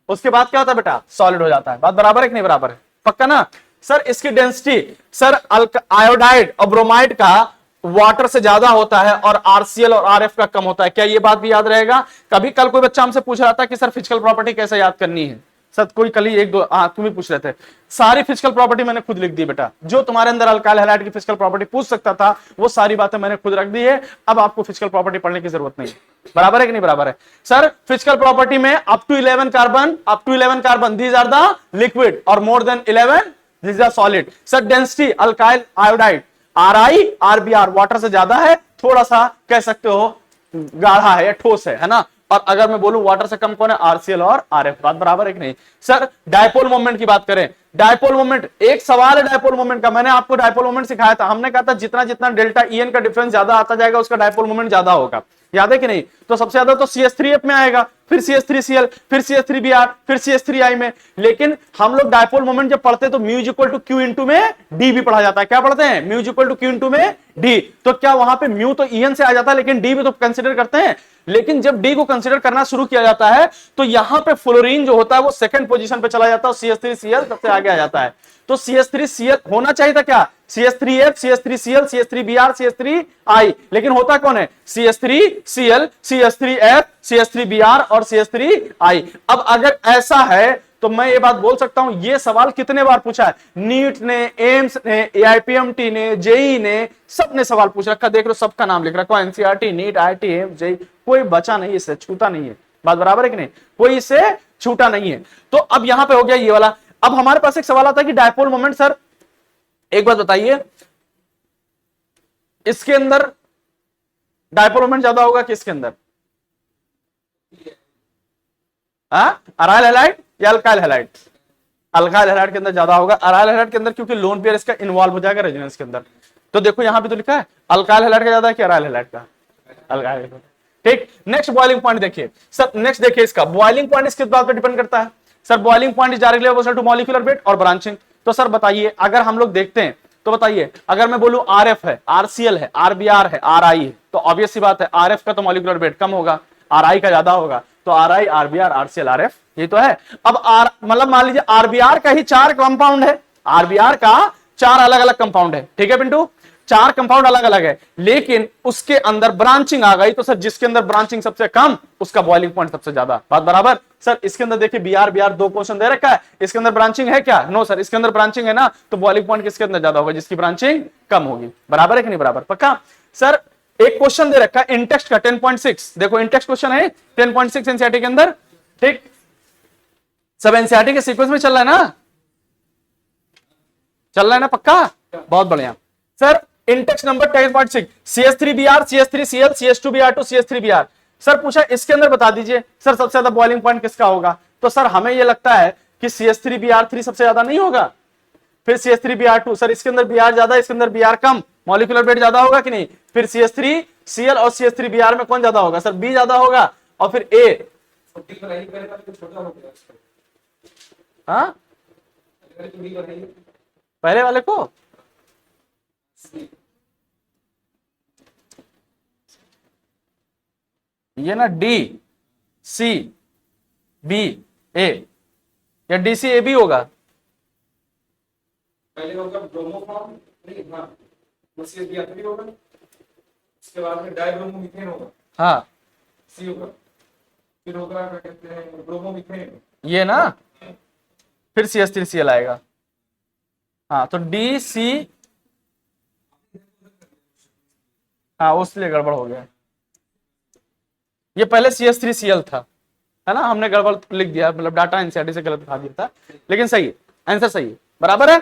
उसके बाद क्या होता है बेटा? सॉलिड हो जाता है। बात बराबर है कि नहीं बराबर है? पक्का ना? सर इसकी डेंसिटी सर आयोडाइड और ब्रोमाइड का वाटर से ज्यादा होता है और आरसीएल और आरएफ का कम होता है। क्या ये बात भी याद रहेगा? कभी कल कोई बच्चा हमसे पूछ रहा था कि सर फिजिकल प्रॉपर्टी कैसे याद करनी है। सर कोई कल ही एक दो तुम ही पूछ रहे थे। सारी फिजिकल प्रॉपर्टी मैंने खुद लिख दी बेटा। जो तुम्हारे अंदर अल्काइल हैलाइड की फिजिकल प्रॉपर्टी पूछ सकता था वो सारी बातें मैंने खुद रख दी है। अब आपको फिजिकल प्रॉपर्टी पढ़ने की जरूरत नहीं है। बराबर है कि नहीं बराबर है? सर फिजिकल प्रॉपर्टी में up to 11 carbon these are the liquid और more than 11 this is solid. Sir density alkyl iodide Ri RBr water से ज्यादा है, थोड़ा सा कह सकते हो गाढ़ा है या ठोस है ना। और अगर मैं बोलूं वाटर से कम कौन है? आरसीएल और आरएफ। बात बराबर है कि नहीं? सर डायपोल मोमेंट की बात करें, डायपोल मोमेंट, एक सवाल है डायपोल मोमेंट का। मैंने आपको डायपोल मोमेंट सिखाया था। हमने कहा था जितना जितना डेल्टा ईएन का डिफरेंस ज्यादा आता जाएगा उसका डायपोल मोमेंट ज्यादा होगा। याद है कि नहीं? तो सबसे ज्यादा तो CH3F में आएगा, फिर CH3Cl, फिर CH3Br, फिर CH3I में। लेकिन हम लोग डायपोल मोमेंट जब पढ़ते हैं तो mu equal to q into में डी भी पढ़ा जाता है। क्या पढ़ते हैं? Mu equal to q into में डी। तो क्या वहां पे म्यू तो ईएन से आ जाता है लेकिन डी भी तो कंसिडर करते हैं। लेकिन जब डी को कंसिडर करना शुरू किया जाता है तो यहां पे फ्लोरीन जो होता है वो सेकंड पोजीशन पे चला जाता है और CH3Cl सबसे आगे आ जाता है। तो CH3Cl होना चाहिए था क्या? CH3F, CH3Cl, CH3Br, CH3I, लेकिन होता कौन है? CH3Cl, CH3F, CH3Br और CH3I। अब अगर ऐसा है तो मैं ये बात बोल सकता हूं, ये सवाल कितने बार पूछा है? नीट ने, एम्स ने, AIPMT ने, जेई ने, सबने सवाल पूछ रखा। देख लो सबका नाम लिख रखा है, NCERT, NEET, IIT, AIIMS, JEE, कोई बचा नहीं, इससे छूटा नहीं है। बात बराबर है कि नहीं? कोई इससे छूटा नहीं है। तो अब यहां पे हो गया ये वाला। अब हमारे पास एक सवाल आता है कि डायपोल मोमेंट, सर एक बात बताइए, इसके अंदर डायपोल मोमेंट ज्यादा होगा कि इसके अंदर? अराइल हैलाइड या अल्काइल हैलाइड? अल्काइल हैलाइड के अंदर ज्यादा होगा। अराइल हैलाइड के अंदर क्योंकि लोन पेयर इसका इन्वॉल्व हो जाएगा रेजोनेंस के अंदर। तो देखो यहां भी तो लिखा है अल्काइल हैलाइड का ज्यादा है कि अराइल हैलाइड का? अल्काइल। ठीक, नेक्स्ट बॉइलिंग पॉइंट देखिए सर, नेक्स्ट देखिए इसका बॉइलिंग पॉइंट इस किस बात पे डिपेंड करता है? Sir boiling point is directly proportional to molecular weight और ब्रांचिंग। तो सर बताइए, अगर हम लोग देखते हैं तो बताइए, अगर मैं बोलूं आरएफ है, आरसीएल है, आरबीआर है, आरआई है, तो ऑब्वियस सी बात है आरएफ का तो मॉलिक्यूलर वेट कम होगा, आरआई का ज्यादा होगा। तो आरआई, आरबीआर, आरसीएल, आरएफ, ये तो है। अब आर मतलब मान लीजिए आरबीआर का ही 4 कंपाउंड है, आरबीआर का 4 अलग अलग कंपाउंड है। ठीक है पिंटू, 4 कंपाउंड अलग अलग है, लेकिन उसके अंदर ब्रांचिंग आ गई तो सर जिसके अंदर ब्रांचिंग सबसे कम उसका बॉइलिंग पॉइंट सबसे ज्यादा। बात बराबर? सर इसके अंदर देखिए बीआर 2 क्वेश्चन दे रखा है, इसके अंदर ब्रांचिंग है क्या? नो सर, इसके अंदर ब्रांचिंग है ना, तो बॉइलिंग पॉइंट किसके अंदर ज्यादा होगा? जिसकी ब्रांचिंग कम होगी। बराबर है कि नहीं बराबर? पक्का। सर एक क्वेश्चन दे रखा है इंटेक्स्ट का 10.6, देखो इंटेक्स्ट क्वेश्चन है 10.6 एनसीईआरटी के अंदर। ठीक, सब एनसीईआरटी के सीक्वेंस में चल रहा है ना? चल रहा है ना? पक्का, बहुत बढ़िया। Sir Intex number 10.6, CH3Br, CH3Cl, CH2Br2, CH3Br। Sir पूछा इसके अंदर बता दीजिए सर सबसे ज्यादा बॉइलिंग पॉइंट किसका होगा? तो सर हमें यह लगता है कि CH3Br3 सबसे ज्यादा नहीं होगा, फिर CH3Br2। सर इसके अंदर Br ज्यादा, इसके अंदर Br कम, मॉलिक्यूलर वेट ज्यादा होगा कि नहीं? फिर CH3Cl और CH3Br में कौन ज्यादा होगा? सर B ज्यादा होगा, और फिर A। हाँ पहले वाले को ये ना D C B A या D C A B होगा? पहले होगा ब्रोमोफॉर्म, नहीं हाँ, CH3 होगा, इसके बाद में डाइब्रोमोमीथेन होगा, हाँ C होगा, फिर होगा क्या कहते हैं ब्रोमोमीथेन, ये ना, फिर CH3Cl आएगा। हाँ तो D C, हाँ उसलिए गड़बड़ हो गया। ये पहले CH3Cl था, है ना, हमने गड़बड़ लिख दिया, मतलब डाटा एनसीईआरटी से गलत दिखा दिया था, लेकिन सही है, आंसर सही है। बराबर है?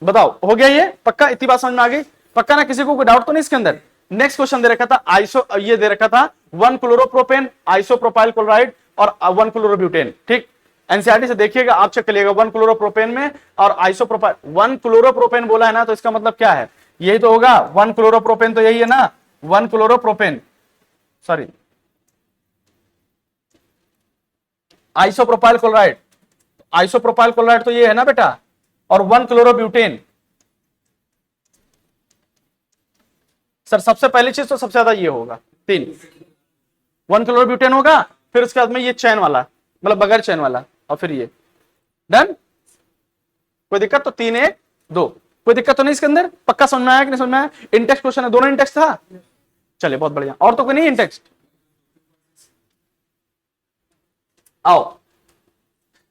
बताओ हो गया ये? पक्का, इतनी बात समझ में आ गई? पक्का ना? किसी को कोई डाउट तो नहीं इसके अंदर? नेक्स्ट क्वेश्चन दे रखा था आइसो, ये दे रखा था 1 क्लोरोप्रोपेन, आइसोप्रोपाइल क्लोराइड और 1 क्लोरोब्यूटेन। ठीक, एनसीईआरटी से देखिएगा, आप चेक करिएगा 1 क्लोरोप्रोपेन में और आइसोप्रोपाइल। 1 क्लोरोप्रोपेन बोला है ना, तो इसका मतलब क्या है, यही तो होगा 1 क्लोरोप्रोपेन, तो यही है ना 1 chloropropane, sorry isopropyl chloride, isopropyl chloride तो ये है ना बेटा, और 1 क्लोरोब्यूटेन। सर सबसे पहली चीज तो सबसे ज्यादा ये होगा 3, 1 क्लोरोब्यूटेन होगा, फिर उसके बाद में ये चैन वाला, मतलब बगैर चैन वाला, और फिर ये। डन, कोई दिक्कत? तो 3 1 2, कोई दिक्कत तो नहीं इसके अंदर? पक्का समझ में आया कि नहीं समझ में आया? इंटेक्स क्वेश्चन है, दोनों इंटेक्स था। चलिए बहुत बढ़िया, और तो कोई नहीं इंटेक्स? आओ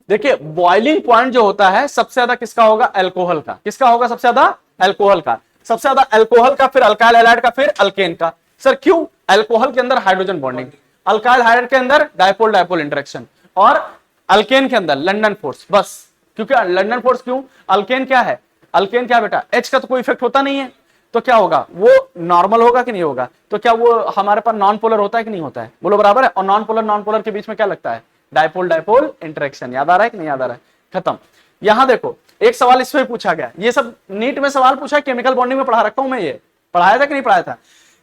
देखिए, बॉइलिंग पॉइंट जो होता है सबसे ज्यादा किसका होगा? अल्कोहल का। किसका होगा सबसे ज्यादा? अल्कोहल का। सबसे ज्यादा अल्कोहल का, फिर अल्काइल हैलाइड का, फिर अल्केन का। सर क्यों? अल्कोहल के अंदर हाइड्रोजन बॉन्डिंग, अल्काइल हाइड्राइड के अंदर डायपोल डायपोल इंटरेक्शन, और अल्केन के अंदर लंडन फोर्स। बस, क्योंकि लंडन फोर्स क्यों? अल्केन क्या है? अल्केन क्या बेटा? एच का तो कोई इफेक्ट होता नहीं है, तो क्या होगा? वो नॉर्मल होगा कि नहीं होगा? तो क्या वो हमारे पास नॉन पोलर होता है कि नहीं होता है? बोलो बराबर है। और नॉन पोलर के बीच में क्या लगता है? Dipole dipole interaction. याद आ रहा है कि नहीं याद आ रहा है? खत्म। यहां देखो एक सवाल इस पे पूछा गया, ये सब नीट में सवाल पूछा, केमिकल बॉन्डिंग में पढ़ा रखा हूं मैं, ये पढ़ाया था कि नहीं पढ़ाया था?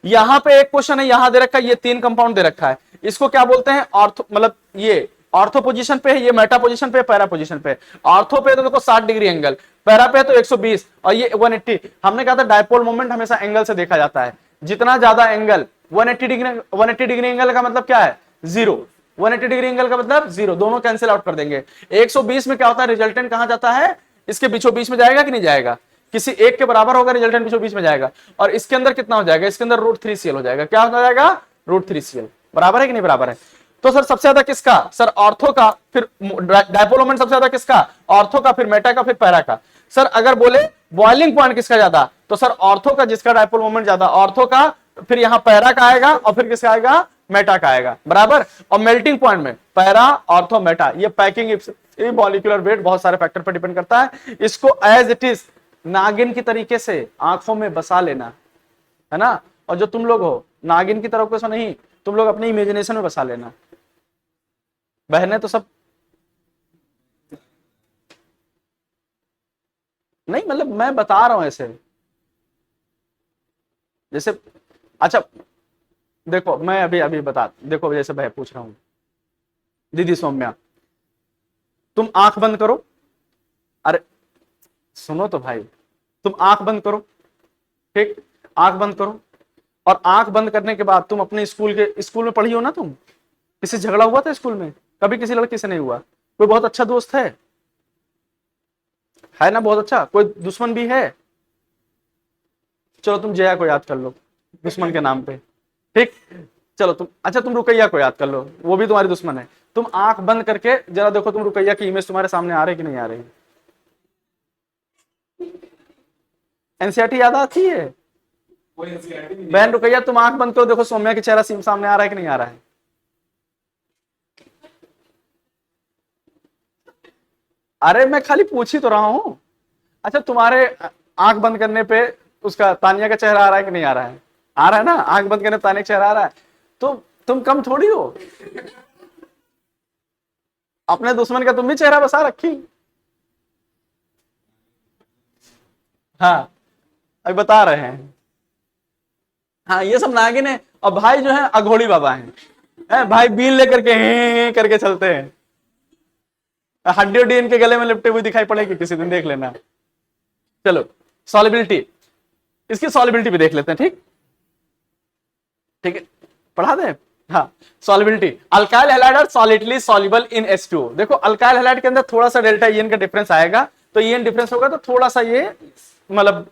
यहां पे एक क्वेश्चन है, यहां दे रखा है, ये 3 कंपाउंड दे रखा है, इसको क्या बोलते हैं? ऑर्थो, मतलब ये ऑर्थो पोजीशन पे है, ये मेटा पोजीशन पे, पैरा पोजीशन पे। ऑर्थो पे तो देखो 60 डिग्री एंगल, पैरा पे तो 120, और ये 180। हमने कहा था डायपोल मोमेंट हमेशा एंगल से देखा जाता है, जितना ज्यादा एंगल 180 डिग्री एंगल का मतलब क्या है? 0। 180 डिग्री एंगल का मतलब 0, दोनों कैंसिल आउट कर देंगे। 120 में क्या होता है? रिजल्टेंट कहां जाता है? इसके बीचों बीच में जाएगा कि नहीं जाएगा? किसी एक के बराबर होगा, रिजल्टेंट बीचों बीच में जाएगा। और इसके अंदर कितना हो जाएगा? इसके अंदर √3Cl हो जाएगा। क्या हो जाएगा? √3Cl। बराबर है कि नहीं बराबर है? तो सर सबसे ज्यादा किसका? सर ऑर्थो का, फिर डायपोल मोमेंट सबसे ज्यादा किसका? ऑर्थो का, फिर मेटा का, फिर पैरा का। सर अगर बोले बॉइलिंग पॉइंट किसका ज्यादा, तो सर ऑर्थो का, जिसका डायपोल मोमेंट ज्यादा ऑर्थो का, फिर यहां पैरा का आएगा, और फिर किसका आएगा? मेटा का आएगा। बराबर। और मेल्टिंग पॉइंट में पैरा, ऑर्थो, मेटा, ये पैकिंग, मॉलिक्यूलर वेट, बहुत सारे फैक्टर पर डिपेंड करता है। इसको एज इट इज नागिन की तरीके से आंखों में बसा लेना है ना। और जो तुम लोग हो नागिन की तरफ से नहीं, तुम लोग अपनी इमेजिनेशन में बसा लेना। बहनें तो सब नहीं, मतलब मैं बता रहा हूं ऐसे, जैसे अच्छा देखो, मैं अभी अभी बता, देखो जैसे मैं पूछ रहा हूं, दीदी सौम्या तुम आंख बंद करो, अरे सुनो तो भाई, तुम आंख बंद करो, ठीक, आंख बंद करो, और आंख बंद करने के बाद तुम अपने स्कूल में पढ़ी हो ना, तुम किसी से झगड़ा हुआ था स्कूल में? कभी किसी लड़की से नहीं हुआ? कोई बहुत अच्छा दोस्त है ना? बहुत अच्छा। कोई दुश्मन भी है? चलो तुम जया को याद कर लो दुश्मन के नाम पे, ठीक। चलो तुम, अच्छा तुम रुकैया को याद कर लो, वो भी तुम्हारी दुश्मन है। तुम आंख बंद करके जरा देखो, तुम रुकैया की इमेज तुम्हारे सामने आ रही कि नहीं आ रही? एनसीईआरटी याद आती है? बहन रुकैया तुम आंख बंद करो, देखो सौम्या की चेहरा सामने आ रहा है कि नहीं आ रहा है? अरे मैं खाली पूछ ही तो रहा हूं। अच्छा तुम्हारे आंख बंद करने पे उसका, तानिया का चेहरा आ रहा है कि नहीं आ रहा है? आ रहा है ना, आंख बंद करने पे तानिया का चेहरा आ रहा है। तो तुम कम थोड़ी हो, अपने दुश्मन का तुम भी चेहरा बसा रखी। हाँ अभी बता रहे हैं। हाँ ये सब नागिन है, और भाई जो है अघोड़ी बाबा हैं। भाई बीन लेकर के हे करके चलते हैं, हड्डी उड्डी इनके गले में लिपटे हुए दिखाई पड़ेगी किसी दिन, देख लेना। चलो सॉलिबिलिटी, इसकी सॉलिबिलिटी भी देख लेते हैं, ठीक ठीक है, पढ़ा दे। हाँ solubility, alkyl halide are solidly soluble in H2O। देखो अल्काइल हैलाइड के अंदर थोड़ा सा डेल्टा ईएन का डिफरेंस आएगा, तो ईएन डिफरेंस होगा तो थोड़ा सा ये मतलब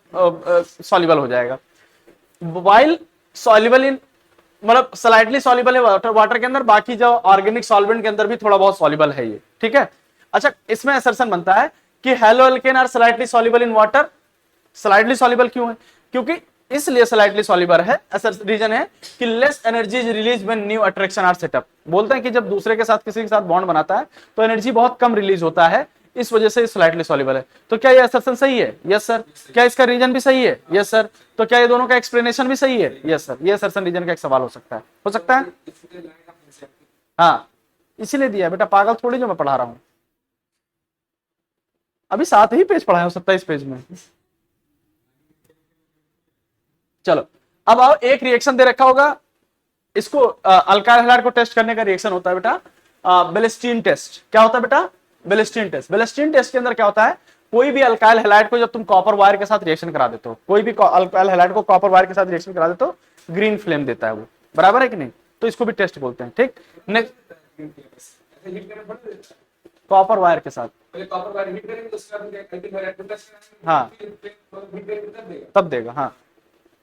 सॉल्युबल हो जाएगा। वाइल सॉल्युबल इन, मतलब स्लाइटली सॉल्युबल है वाटर के अंदर, बाकी जो ऑर्गेनिक सॉल्वेंट के अंदर भी थोड़ा बहुत सॉल्युबल है ये, ठीक है। अच्छा इसमें असर्शन बनता है कि halo alkane are slightly soluble in water. Slightly soluble क्यों है? क्योंकि इसलिए स्लाइटली सॉल्युबल है, रीजन है कि less energy is release when new attraction are set up. बोलते हैं कि जब दूसरे के साथ किसी के साथ बॉन्ड बनाता है तो एनर्जी बहुत कम रिलीज होता है, इस वजह से स्लाइटली सॉल्युबल है। तो क्या ये असर्शन सही है? Yes sir. क्या इसका रीजन भी सही है? Yes sir. तो क्या ये दोनों का एक्सप्लेनेशन भी सही है? Yes sir. ये असर्शन रीजन का एक सवाल हो सकता है, हो सकता है। हाँ इसीलिए दिया बेटा, पागल थोड़ी जो मैं पढ़ा रहा हूं। अभी 7 ही पेज पढ़ाए हो 27 पेज में। चलो अब आओ, एक रिएक्शन दे रखा होगा, इसको अल्काइल हैलाइड को टेस्ट करने का रिएक्शन होता है बेटा बेलेस्टीन टेस्ट। क्या होता है बेटा? बेलेस्टीन टेस्ट। बेलेस्टीन टेस्ट के अंदर क्या होता है, कोई भी अल्काइल हैलाइड को जब तुम कॉपर वायर के साथ रिएक्शन करा देते हो, कोई भी अल्काइल हैलाइड को कॉपर वायर के साथ रिएक्शन करा देते हो, ग्रीन फ्लेम देता है वो, बराबर है कि नहीं? तो इसको भी टेस्ट बोलते हैं। ठीक, नेक्स्ट ऐसे हीट करना पड़ता है। कॉपर वायर के साथ, पहले कॉपर वायर हीट करेंगे तो उसके बाद एल्डिहाइड वायर ऐड करना। हाँ। हीट करेंगे तब देगा। तब देगा, हाँ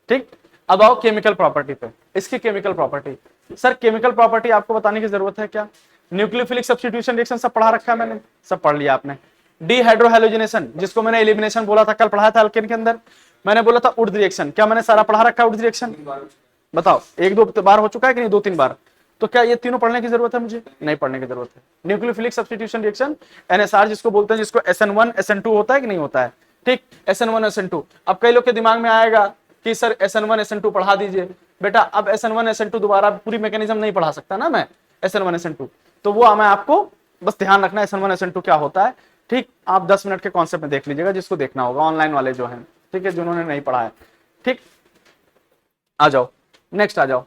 ठीक। अब आओ केमिकल प्रॉपर्टी पे। इसकी chemical property, sir chemical property आपको बताने की जरूरत है क्या? न्यूक्लियोफिलिक सब्स्टिट्यूशन रिएक्शन सब पढ़ा रखा है मैंने, सब पढ़ लिया आपने। डीहाइड्रोहैलोजिनेशन, जिसको मैंने एलिमिनेशन बोला था, कल पढ़ाया था अल्केन के अंदर, मैंने बोला था उर्ध रिएक्शन, क्या मैंने सारा पढ़ा रखा है उर्ध रिएक्शन? बताओ, 1-2 बार हो चुका है कि नहीं? 2-3 बार। तो क्या ये तीनों पढ़ने की जरूरत है मुझे? नहीं पढ़ने की जरूरत है। न्यूक्लियोफिलिक सब्स्टिट्यूशन रिएक्शन, एनएसआर जिसको बोलते हैं, जिसको SN1 SN2 होता है कि नहीं होता है? ठीक, SN1 SN2। अब कई लोग के दिमाग में आएगा कि सर SN1 SN2 पढ़ा दीजिए। बेटा अब SN1 SN2 दोबारा पूरी मैकेनिज्म नहीं पढ़ा सकता ना मैं, SN1 SN2, तो वो मैं आपको बस ध्यान रखना है SN1 SN2 क्या होता है। ठीक, आप 10 मिनट के कॉन्सेप्ट में देख लीजिएगा, जिसको देखना होगा, ऑनलाइन वाले जो हैं, ठीक है, जिन्होंने नहीं पढ़ा है। ठीक, आ जाओ नेक्स्ट, आ जाओ।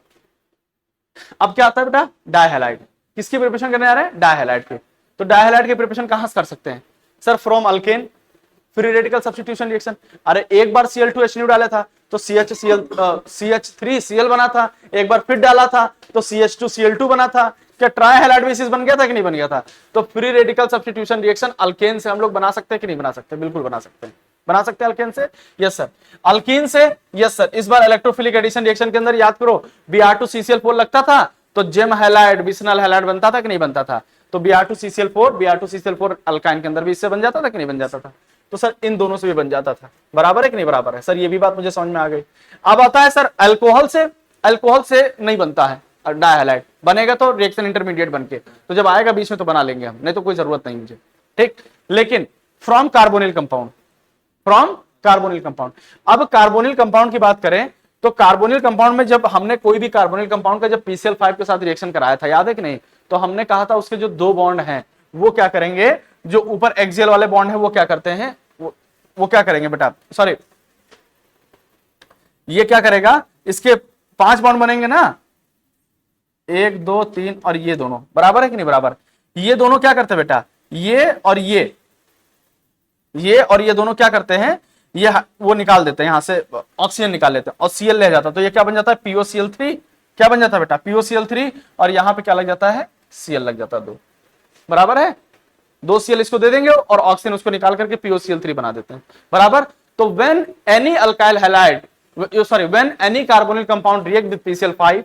अब क्या आता है बेटा? डाइहैलाइड। किसकी प्रिपरेशन करने आ रहे हैं? डाइहैलाइड की। तो डाइहैलाइड की प्रिपरेशन कहां से कर सकते हैं sir? From alkane, free radical substitution reaction. अरे एक बार Cl2H डाला था तो CH3Cl बना था, एक बार फिर डाला था तो CH2Cl2 बना था। क्या ट्राइहैलाइड बेसिस बन गया था कि नहीं बन गया था? तो free radical substitution reaction alkane से हम लोग बना सकते हैं कि नहीं बना सकते? बिल्कुल बना सकते हैं। बना सकते हैं अल्केन से? Yes sir. अल्कीन से? Yes sir. इस बार इलेक्ट्रोफिलिक एडिशन रिएक्शन के अंदर याद करो, Br2CCl4 लगता था तो जेम हैलाइड, विसनल हैलाइड बनता था कि नहीं बनता था? तो Br2CCl4 अल्काइन के अंदर भी इससे बन जाता था कि नहीं बन जाता था? तो सर इन दोनों से भी बन जाता था, बराबर है कि नहीं बराबर है? सर ये भी बात मुझे समझ में आ गई। अब आता है सर अल्कोहल से। अल्कोहल से नहीं बनता है डाइहैलाइड, बनेगा तो रिएक्शन इंटरमीडिएट बनके, तो जब आएगा बीच में तो बना लेंगे हम, नहीं तो कोई जरूरत नहीं मुझे। ठीक, लेकिन from carbonyl compound, from carbonyl compound. अब कार्बोनिल कंपाउंड की बात करें तो कार्बोनिल कंपाउंड में जब हमने कोई भी कार्बोनिल कंपाउंड का जब PCl5 के साथ रिएक्शन कराया था, याद है कि नहीं? तो हमने कहा था उसके जो 2 बॉन्ड हैं वो क्या करेंगे, जो ऊपर एक्सियल वाले बॉन्ड है वो क्या करते हैं, वो क्या करेंगे बेटा, सॉरी ये क्या करेगा, इसके 5 बॉन्ड बनेंगे ना, 1 2 3 और ये दोनों, बराबर है कि नहीं बराबर? ये दोनों क्या करते हैं बेटा, ये और ये और ये दोनों क्या करते हैं, ये वो निकाल देते हैं, यहां से ऑक्सीजन निकाल लेते हैं और Cl ले जाता है, तो ये क्या बन जाता है, POCl3। क्या बन जाता है बेटा, POCl3, और यहां पे क्या लग जाता है, Cl लग जाता है 2, बराबर है? 2 Cl इसको दे देंगे और ऑक्सीजन उसको निकाल करके POCl3 बना देते हैं, बराबर? तो when any alkyl halide, sorry when any carbonyl compound react with PCl5,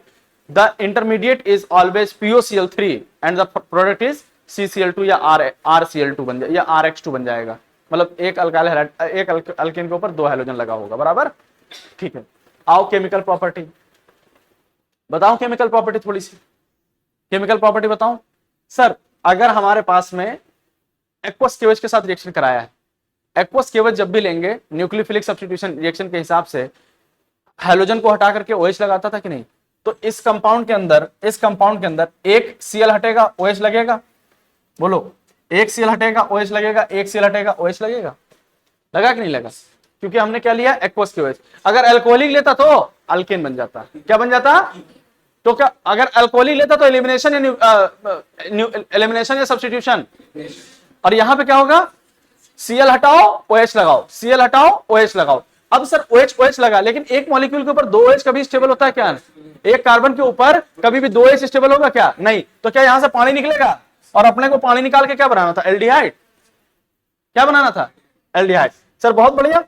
the intermediate is always POCl3 and the product is CCl2 या RCl2 बन जाएगा, या RX2 बन जाएगा। मतलब एक अल्काइल हैलाइड, एक अल्केन के ऊपर 2 हैलोजन लगा होगा, बराबर? ठीक है, आओ केमिकल प्रॉपर्टी बताओ। केमिकल प्रॉपर्टी थोड़ी सी केमिकल प्रॉपर्टी बताऊं सर। अगर हमारे पास में एक्वस केवज के साथ रिएक्शन कराया है, एक्वस केवज जब भी लेंगे न्यूक्लियोफिलिक सब्स्टिट्यूशन रिएक्शन के हिसाब से हैलोजन को हटा करके OH लगाता था कि नहीं? तो इस कंपाउंड के अंदर एक Cl हटेगा, OH लगेगा, बोलो, एक Cl हटेगा, OH लगेगा, एक Cl हटेगा, OH लगेगा, लगा कि नहीं लगा? क्योंकि हमने क्या लिया, एक्वस केवज। अगर अल्कोहलिक लेता तो अल्केन बन जाता। क्या बन जाता? तो क्या अगर अल्कोहलिक लेता तो एलिमिनेशन या सब्स्टिट्यूशन, और यहां पे क्या होगा, Cl हटाओ OH लगाओ, Cl हटाओ OH लगाओ। अब सर OH लगा, लेकिन एक मॉलिक्यूल के ऊपर 2 OH कभी स्टेबल होता है क्या? एक कार्बन के ऊपर कभी भी 2 OH स्टेबल होगा क्या? नहीं। तो क्या यहां से पानी निकलेगा, और अपने को पानी निकाल के क्या बनाना था, एल्डिहाइड। क्या बनाना था, एल्डिहाइड। सर बहुत बढ़िया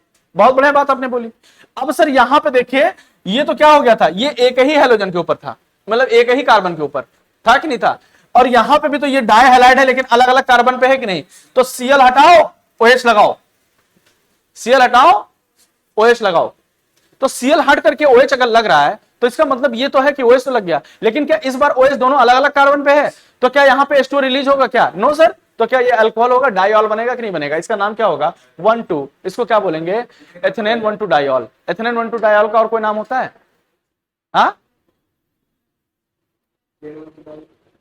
बात आपने बोली। अब सर यहां पे देखिए, ये तो क्या हो गया था, ये एक ही हैलोजन के ऊपर था, मतलब एक ही कार्बन के ऊपर था कि नहीं था? और यहां पे भी तो ये डाइहैलाइड है, लेकिन अलग अलग कार्बन पे है कि नहीं? तो Cl हटाओ OH लगाओ, Cl हटाओ OH लगाओ। तो Cl हट करके OH अगर लग रहा है तो इसका मतलब ये तो है कि OH तो लग गया, लेकिन क्या इस बार OH दोनों अलग अलग कार्बन पे है? तो क्या यहां पे H2O रिलीज होगा क्या? No sir. तो क्या ये अल्कोहल होगा, डाइऑल बनेगा कि नहीं बनेगा? इसका नाम क्या होगा, 1,2। इसको क्या बोलेंगे, एथेनेन 1,2 डाइऑल। एथेनेन 1,2 डाइऑल का और कोई नाम होता है? हाँ,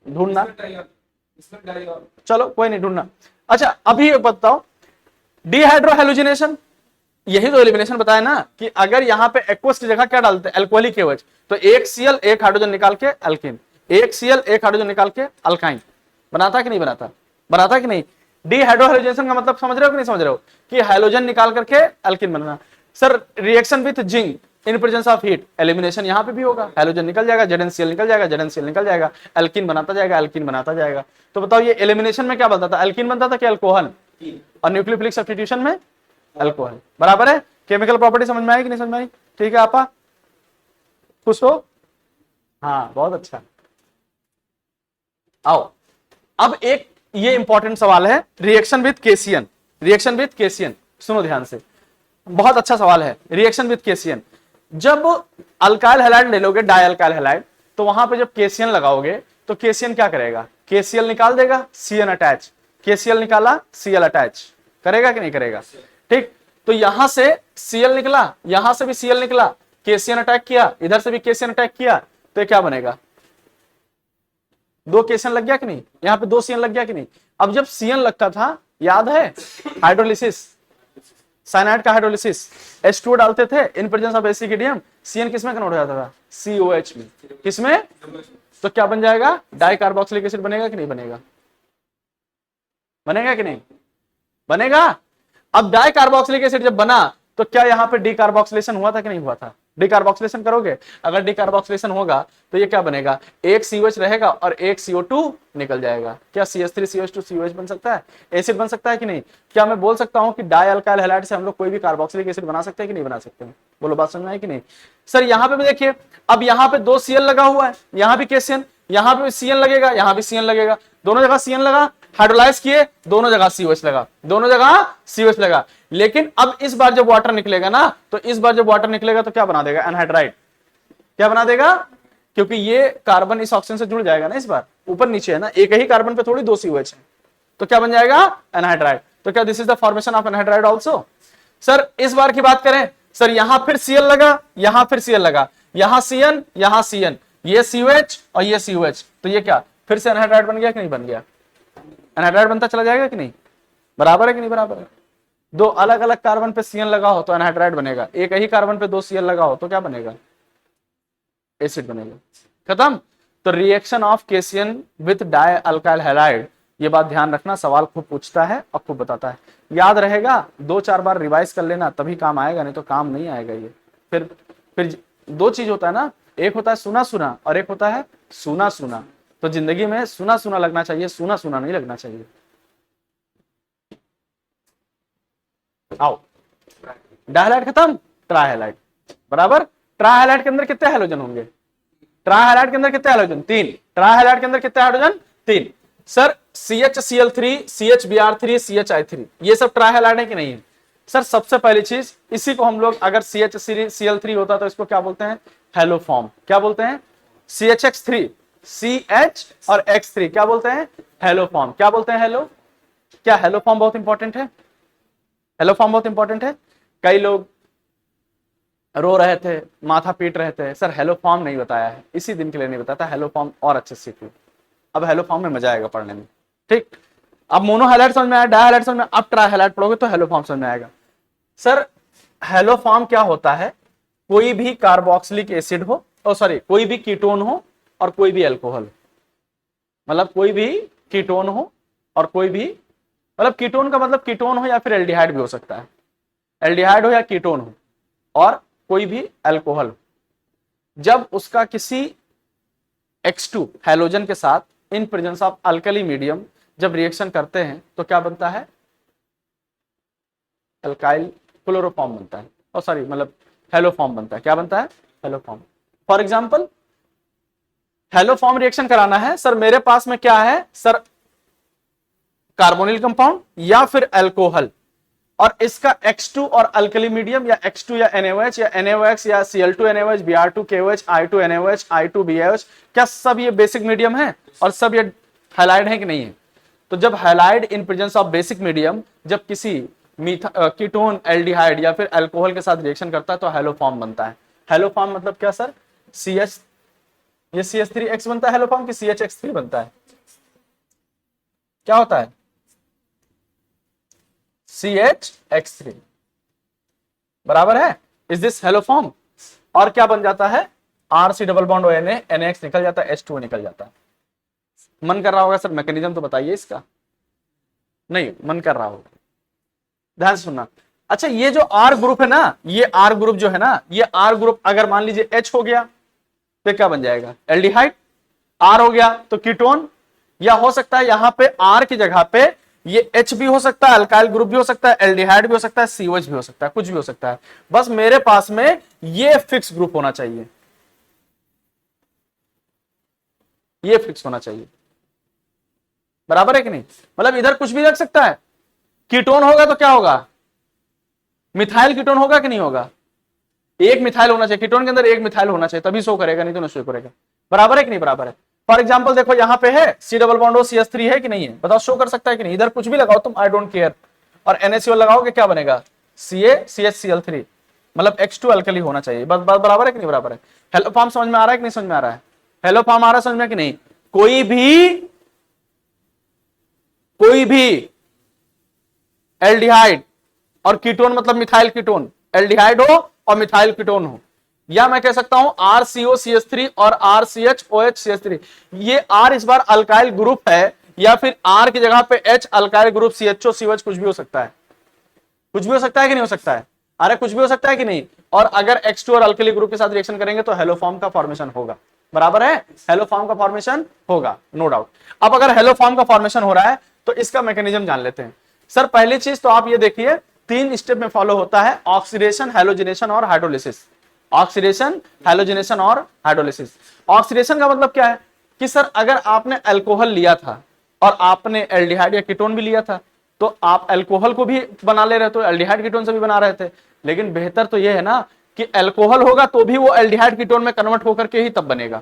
ढूंढना, चलो कोई नहीं, ढूंढना। अच्छा अभी ये बताओ, डिहाइड्रोहेलोजिनेशन, यही तो एलिमिनेशन बताया ना कि अगर यहाँ पे एक्वस की जगह क्या डालते हैं, एल्कोहलिक KOH, तो एक Cl एक हाइड्रोजन निकाल के अल्किन, एक Cl एक हाइड्रोजन निकाल के अल्काइन बनाता कि नहीं बनाता, बनाता कि नहीं। डिहाइड्रोहेलोजिनेशन का मतलब समझ रहे हो कि नहीं समझ रहे हो, कि हाइड्रोजन निकाल करके अल्किन बनना। Sir reaction with zinc in presence of heat, elimination यहाँ पे भी होगा, हाइड्रोजन निकल जाएगा, ZnCl निकल जाएगा, ZnCl निकल जाएगा, अल्किन बनाता जाएगा, अल्किन बनाता जाएगा। तो बताओ ये एलिमिनेशन में क्या बनता था, अल्किन बनता था कि अल्कोहल, और न्यूक्लियोफिलिक सब्स्टिट्यूशन में अल्कोहल, बराबर है। केमिकल प्रॉपर्टी समझ में आई कि नहीं समझ में आई, ठीक है आपा, खुश हो, हाँ बहुत अच्छा। आओ अब एक ये इंपॉर्टेंट सवाल है, reaction with cation, reaction with cation, सुनो ध्यान से, बहुत अच्छा सवाल है। रिएक्शन विथ केसियन, जब अल्काइल हैलाइड ले लोगे, डाई अल्काइल हैलाइड, तो वहां पे जब केसियन लगाओगे तो केसियन क्या करेगा, KCl निकाल देगा, CN अटैच, KCl निकाला, Cl अटैच करेगा कि नहीं करेगा, ठीक। तो यहां से Cl निकला, यहां से भी Cl निकला, KCN अटैक किया, इधर से भी KCN अटैक किया, तो ये क्या बनेगा, दो KCN लग गया कि नहीं, यहां पे दो CN लग गया कि नहीं। अब जब CN लगता था, याद है हाइड्रोलिसिस, साइनाइड का हाइड्रोलिसिस, H2O डालते थे इन प्रेजेंस ऑफ एसिडियम, CN किसमें कन्वर्ट हो जाता था, COH में, किसमें, तो क्या बन जाएगा, डाई कार्बोक्सिलिक एसिड बनेगा कि नहीं बनेगा, बनेगा कि नहीं बनेगा। अब डाई कार्बोक्सिलिक एसिड जब बना तो क्या यहाँ पे डीकार्बोक्सिलेशन हुआ था कि नहीं हुआ था, डीकार्बोक्सिलेशन करोगे, अगर डीकार्बोक्सिलेशन होगा तो ये क्या बनेगा, एक COH रहेगा और एक CO2 निकल जाएगा, क्या CH3CH2 COH बन सकता है, एसिड बन सकता है कि नहीं। क्या मैं बोल सकता हूं कि डाई अल्काइल हैलाइड से हम लोग कोई भी कार्बोक्सिलिक एसिड बना सकते हैं कि नहीं बना सकते हैं, बोलो बात समझ में आई कि नहीं। सर यहाँ पे भी देखिए, अब यहाँ पे दो Cl लगा हुआ है, यहाँ भी KCN, यहाँ पे भी CN लगेगा, यहाँ भी CN लगेगा, दोनों जगह CN लगा, हाइड्रोलाइज किए, दोनों जगह COH लगा, दोनों जगह COH लगा। लेकिन अब इस बार जब वाटर निकलेगा ना, तो इस बार जब वाटर निकलेगा तो क्या बना देगा, एनहाइड्राइड, क्या बना देगा, क्योंकि ये कार्बन इस ऑक्सीजन से जुड़ जाएगा ना, इस बार ऊपर नीचे है ना, एक ही कार्बन पे थोड़ी दो COH है, तो क्या बन जाएगा, एनहाइड्राइड। तो क्या this is the formation of anhydride also. Sir इस बार की बात करें, सर यहां फिर Cl लगा, यहां फिर Cl लगा, यहां CN, यहां CN, ये COH और ये COH, तो ये क्या फिर से एनहाइड्राइड बन गया कि नहीं बन गया, एनहाइड्राइड बनता चला जाएगा कि नहीं, बराबर है कि नहीं बराबर है। दो अलग अलग कार्बन पे CN लगा हो तो एनहाइड्राइड बनेगा, एक ही कार्बन पे दो Cl लगा हो तो क्या बनेगा, एसिड बनेगा, खत्म। तो reaction of KCN with die alkyl halide, ये बात ध्यान रखना, सवाल खूब पूछता है और खूब बताता है, याद रहेगा, दो चार बार रिवाइज कर लेना तभी काम आएगा, नहीं तो काम नहीं आएगा ये। फिर दो चीज होता है ना, एक होता है सुना सुना और एक होता है सुना सुना, तो जिंदगी में सुना सुना लगना चाहिए, सुना सुना नहीं लगना चाहिए। आओ डायहाइलाइड खत्म, ट्राइहाइलाइड, बराबर। ट्राइहाइलाइड के अंदर कितने हैलोजन होंगे, ट्राइहाइलाइड के अंदर कितने हैलोजन, तीन, ट्राइहाइलाइड के अंदर कितने हाइड्रोजन, तीन। सर CHCl3, CHBr3, CHI3, ये सब ट्राइहाइलाइड है कि नहीं है। सर सबसे पहली चीज, इसी को हम लोग, अगर CHCl3 होता तो इसको क्या बोलते हैं, हेलोफॉर्म, क्या बोलते हैं, CHX3, CH और X3 क्या बोलते हैं, हेलोफॉर्म, क्या बोलते हैं, हेलो, क्या हेलोफॉर्म बहुत इंपॉर्टेंट है, हेलोफॉर्म बहुत इंपॉर्टेंट है। कई लोग रो रहे थे, माथा पीट रहे थे, सर हेलोफॉर्म नहीं बताया है, इसी दिन के लिए नहीं बताता, हेलोफॉर्म और अच्छे से सीखिए, अब हेलोफॉर्म में मजा आएगा पढ़ने में, ठीक। अब मोनोहाइलाइड समझ में आया, डायहाइलाइड समझ में, अब ट्राइहाइलाइड पढ़ोगे तो हेलोफॉर्म समझ में आएगा। सर हेलोफॉर्म क्या होता है, कोई भी कार्बोक्सिलिक एसिड हो, सॉरी कोई भी कीटोन हो और कोई भी अल्कोहल, मतलब कोई भी कीटोन हो और कोई भी, मतलब कीटोन का मतलब कीटोन हो या फिर एल्डिहाइड भी हो सकता है, एल्डिहाइड हो या कीटोन हो, और कोई भी अल्कोहल, जब उसका किसी X2 हैलोजन के साथ इन प्रेजेंस ऑफ अल्कली मीडियम जब रिएक्शन करते हैं तो क्या बनता है, अल्काइल क्लोरोफॉर्म बनता है, और सॉरी मतलब हेलोफॉर्म बनता है, क्या बनता है, haloform. For example haloform reaction कराना है, सर मेरे पास में क्या है, सर कार्बोनिल कंपाउंड या फिर अल्कोहल, और इसका X2 और अल्कली मीडियम, या X2 या NaOH या NaOX या Cl2NaOH, Br2KOH, I2NaOH, I2BaOH, क्या सब ये बेसिक मीडियम है और सब ये हैलाइड है कि नहीं है। तो जब halide in presence of basic medium जब किसी कीटोन, एल्डिहाइड या फिर अल्कोहल के साथ रिएक्शन करता है तो हेलोफॉर्म बनता है। हेलोफॉर्म मतलब क्या सर, CH, ये CH3X बनता है हेलोफॉर्म कि CHX3 बनता है, क्या होता है, CHX3 बराबर है। Is this hello form? और क्या बन जाता है? RC double bond ONA, NH निकल जाता है, H2O निकल जाता है। मन कर रहा होगा सर मैकेनिज्म तो बताइए इसका, नहीं मन कर रहा होगा, ध्यान से सुनना। अच्छा ये जो R ग्रुप है ना, ये R ग्रुप जो है ना, ये R ग्रुप अगर मान लीजिए H हो गया तो क्या बन जाएगा? एल्डिहाइड। R हो गया तो कीटोन, या हो सकता है यहां पे R की जगह पे ये H भी हो सकता है, अल्काइल ग्रुप भी हो सकता है, एल्डिहाइड भी हो सकता है, COH भी हो सकता है, कुछ भी हो सकता है। बस मेरे पास में ये फिक्स ग्रुप होना चाहिए, ये फिक्स होना चाहिए, बराबर है कि नहीं? मतलब इधर कुछ भी रख सकता है। कीटोन होगा तो क्या होगा? मिथाइल कीटोन होगा कि नहीं होगा? एक मिथाइल होना चाहिए, कीटोन के अंदर एक मिथाइल होना चाहिए, तभी शो करेगा, नहीं तो नहीं शो करेगा। बराबर है कि नहीं बराबर है? फॉर एग्जांपल देखो यहां पे है C double bond O CH3 है कि नहीं है? बताओ शो कर सकता है कि नहीं? इधर कुछ भी लगाओ तुम, आई डोंट केयर, और NaCl लगाओगे क्या बनेगा? CaCH Cl3, मतलब X2 अल्कली होना चाहिए। बस बराबर है कि नहीं बराबर है? हेलो फॉर्म समझ में आ रहा है कि नहीं समझ में आ रहा है? हेलो फॉर्म आ रहा है समझ में कि नहीं? कोई भी एल्डिहाइड और कीटोन, मतलब मिथाइल कीटोन, एल्डिहाइड हो और मिथाइल कीटोन हो, या मैं कह सकता हूं RCOCH3 और RCHOHCH3, ये R इस बार अल्काइल ग्रुप है, या फिर R की जगह पे H alkyl group CHO COH कुछ भी हो सकता है। कुछ भी हो सकता है कि नहीं हो सकता है? अरे कुछ भी हो सकता है कि नहीं? और अगर X2 और अल्कली ग्रुप के साथ रिएक्शन करेंगे तो हेलो फॉर्म का फॉर्मेशन होगा, बराबर है? हेलो फॉर्म का फॉर्मेशन होगा, नो डाउट। अब अगर हेलो फॉर्म का फॉर्मेशन हो रहा है तो इसका मैकेनिज्म जान लेते हैं। सर पहली चीज तो आप ये देखिए, 3 स्टेप में फॉलो होता है, ऑक्सीडेशन, हैलोजिनेशन और हाइड्रोलिसिस। ऑक्सीडेशन, हैलोजिनेशन और हाइड्रोलिसिस। ऑक्सीडेशन का मतलब क्या है कि सर अगर आपने अल्कोहल लिया था और आपने एल्डिहाइड या कीटोन भी लिया था, तो आप अल्कोहल को भी बना ले रहे थे, एल्डिहाइड कीटोन से भी बना रहे थे, लेकिन बेहतर तो यह है ना कि अल्कोहल होगा तो भी वो एल्डिहाइड कीटोन में कन्वर्ट होकर के ही तब बनेगा।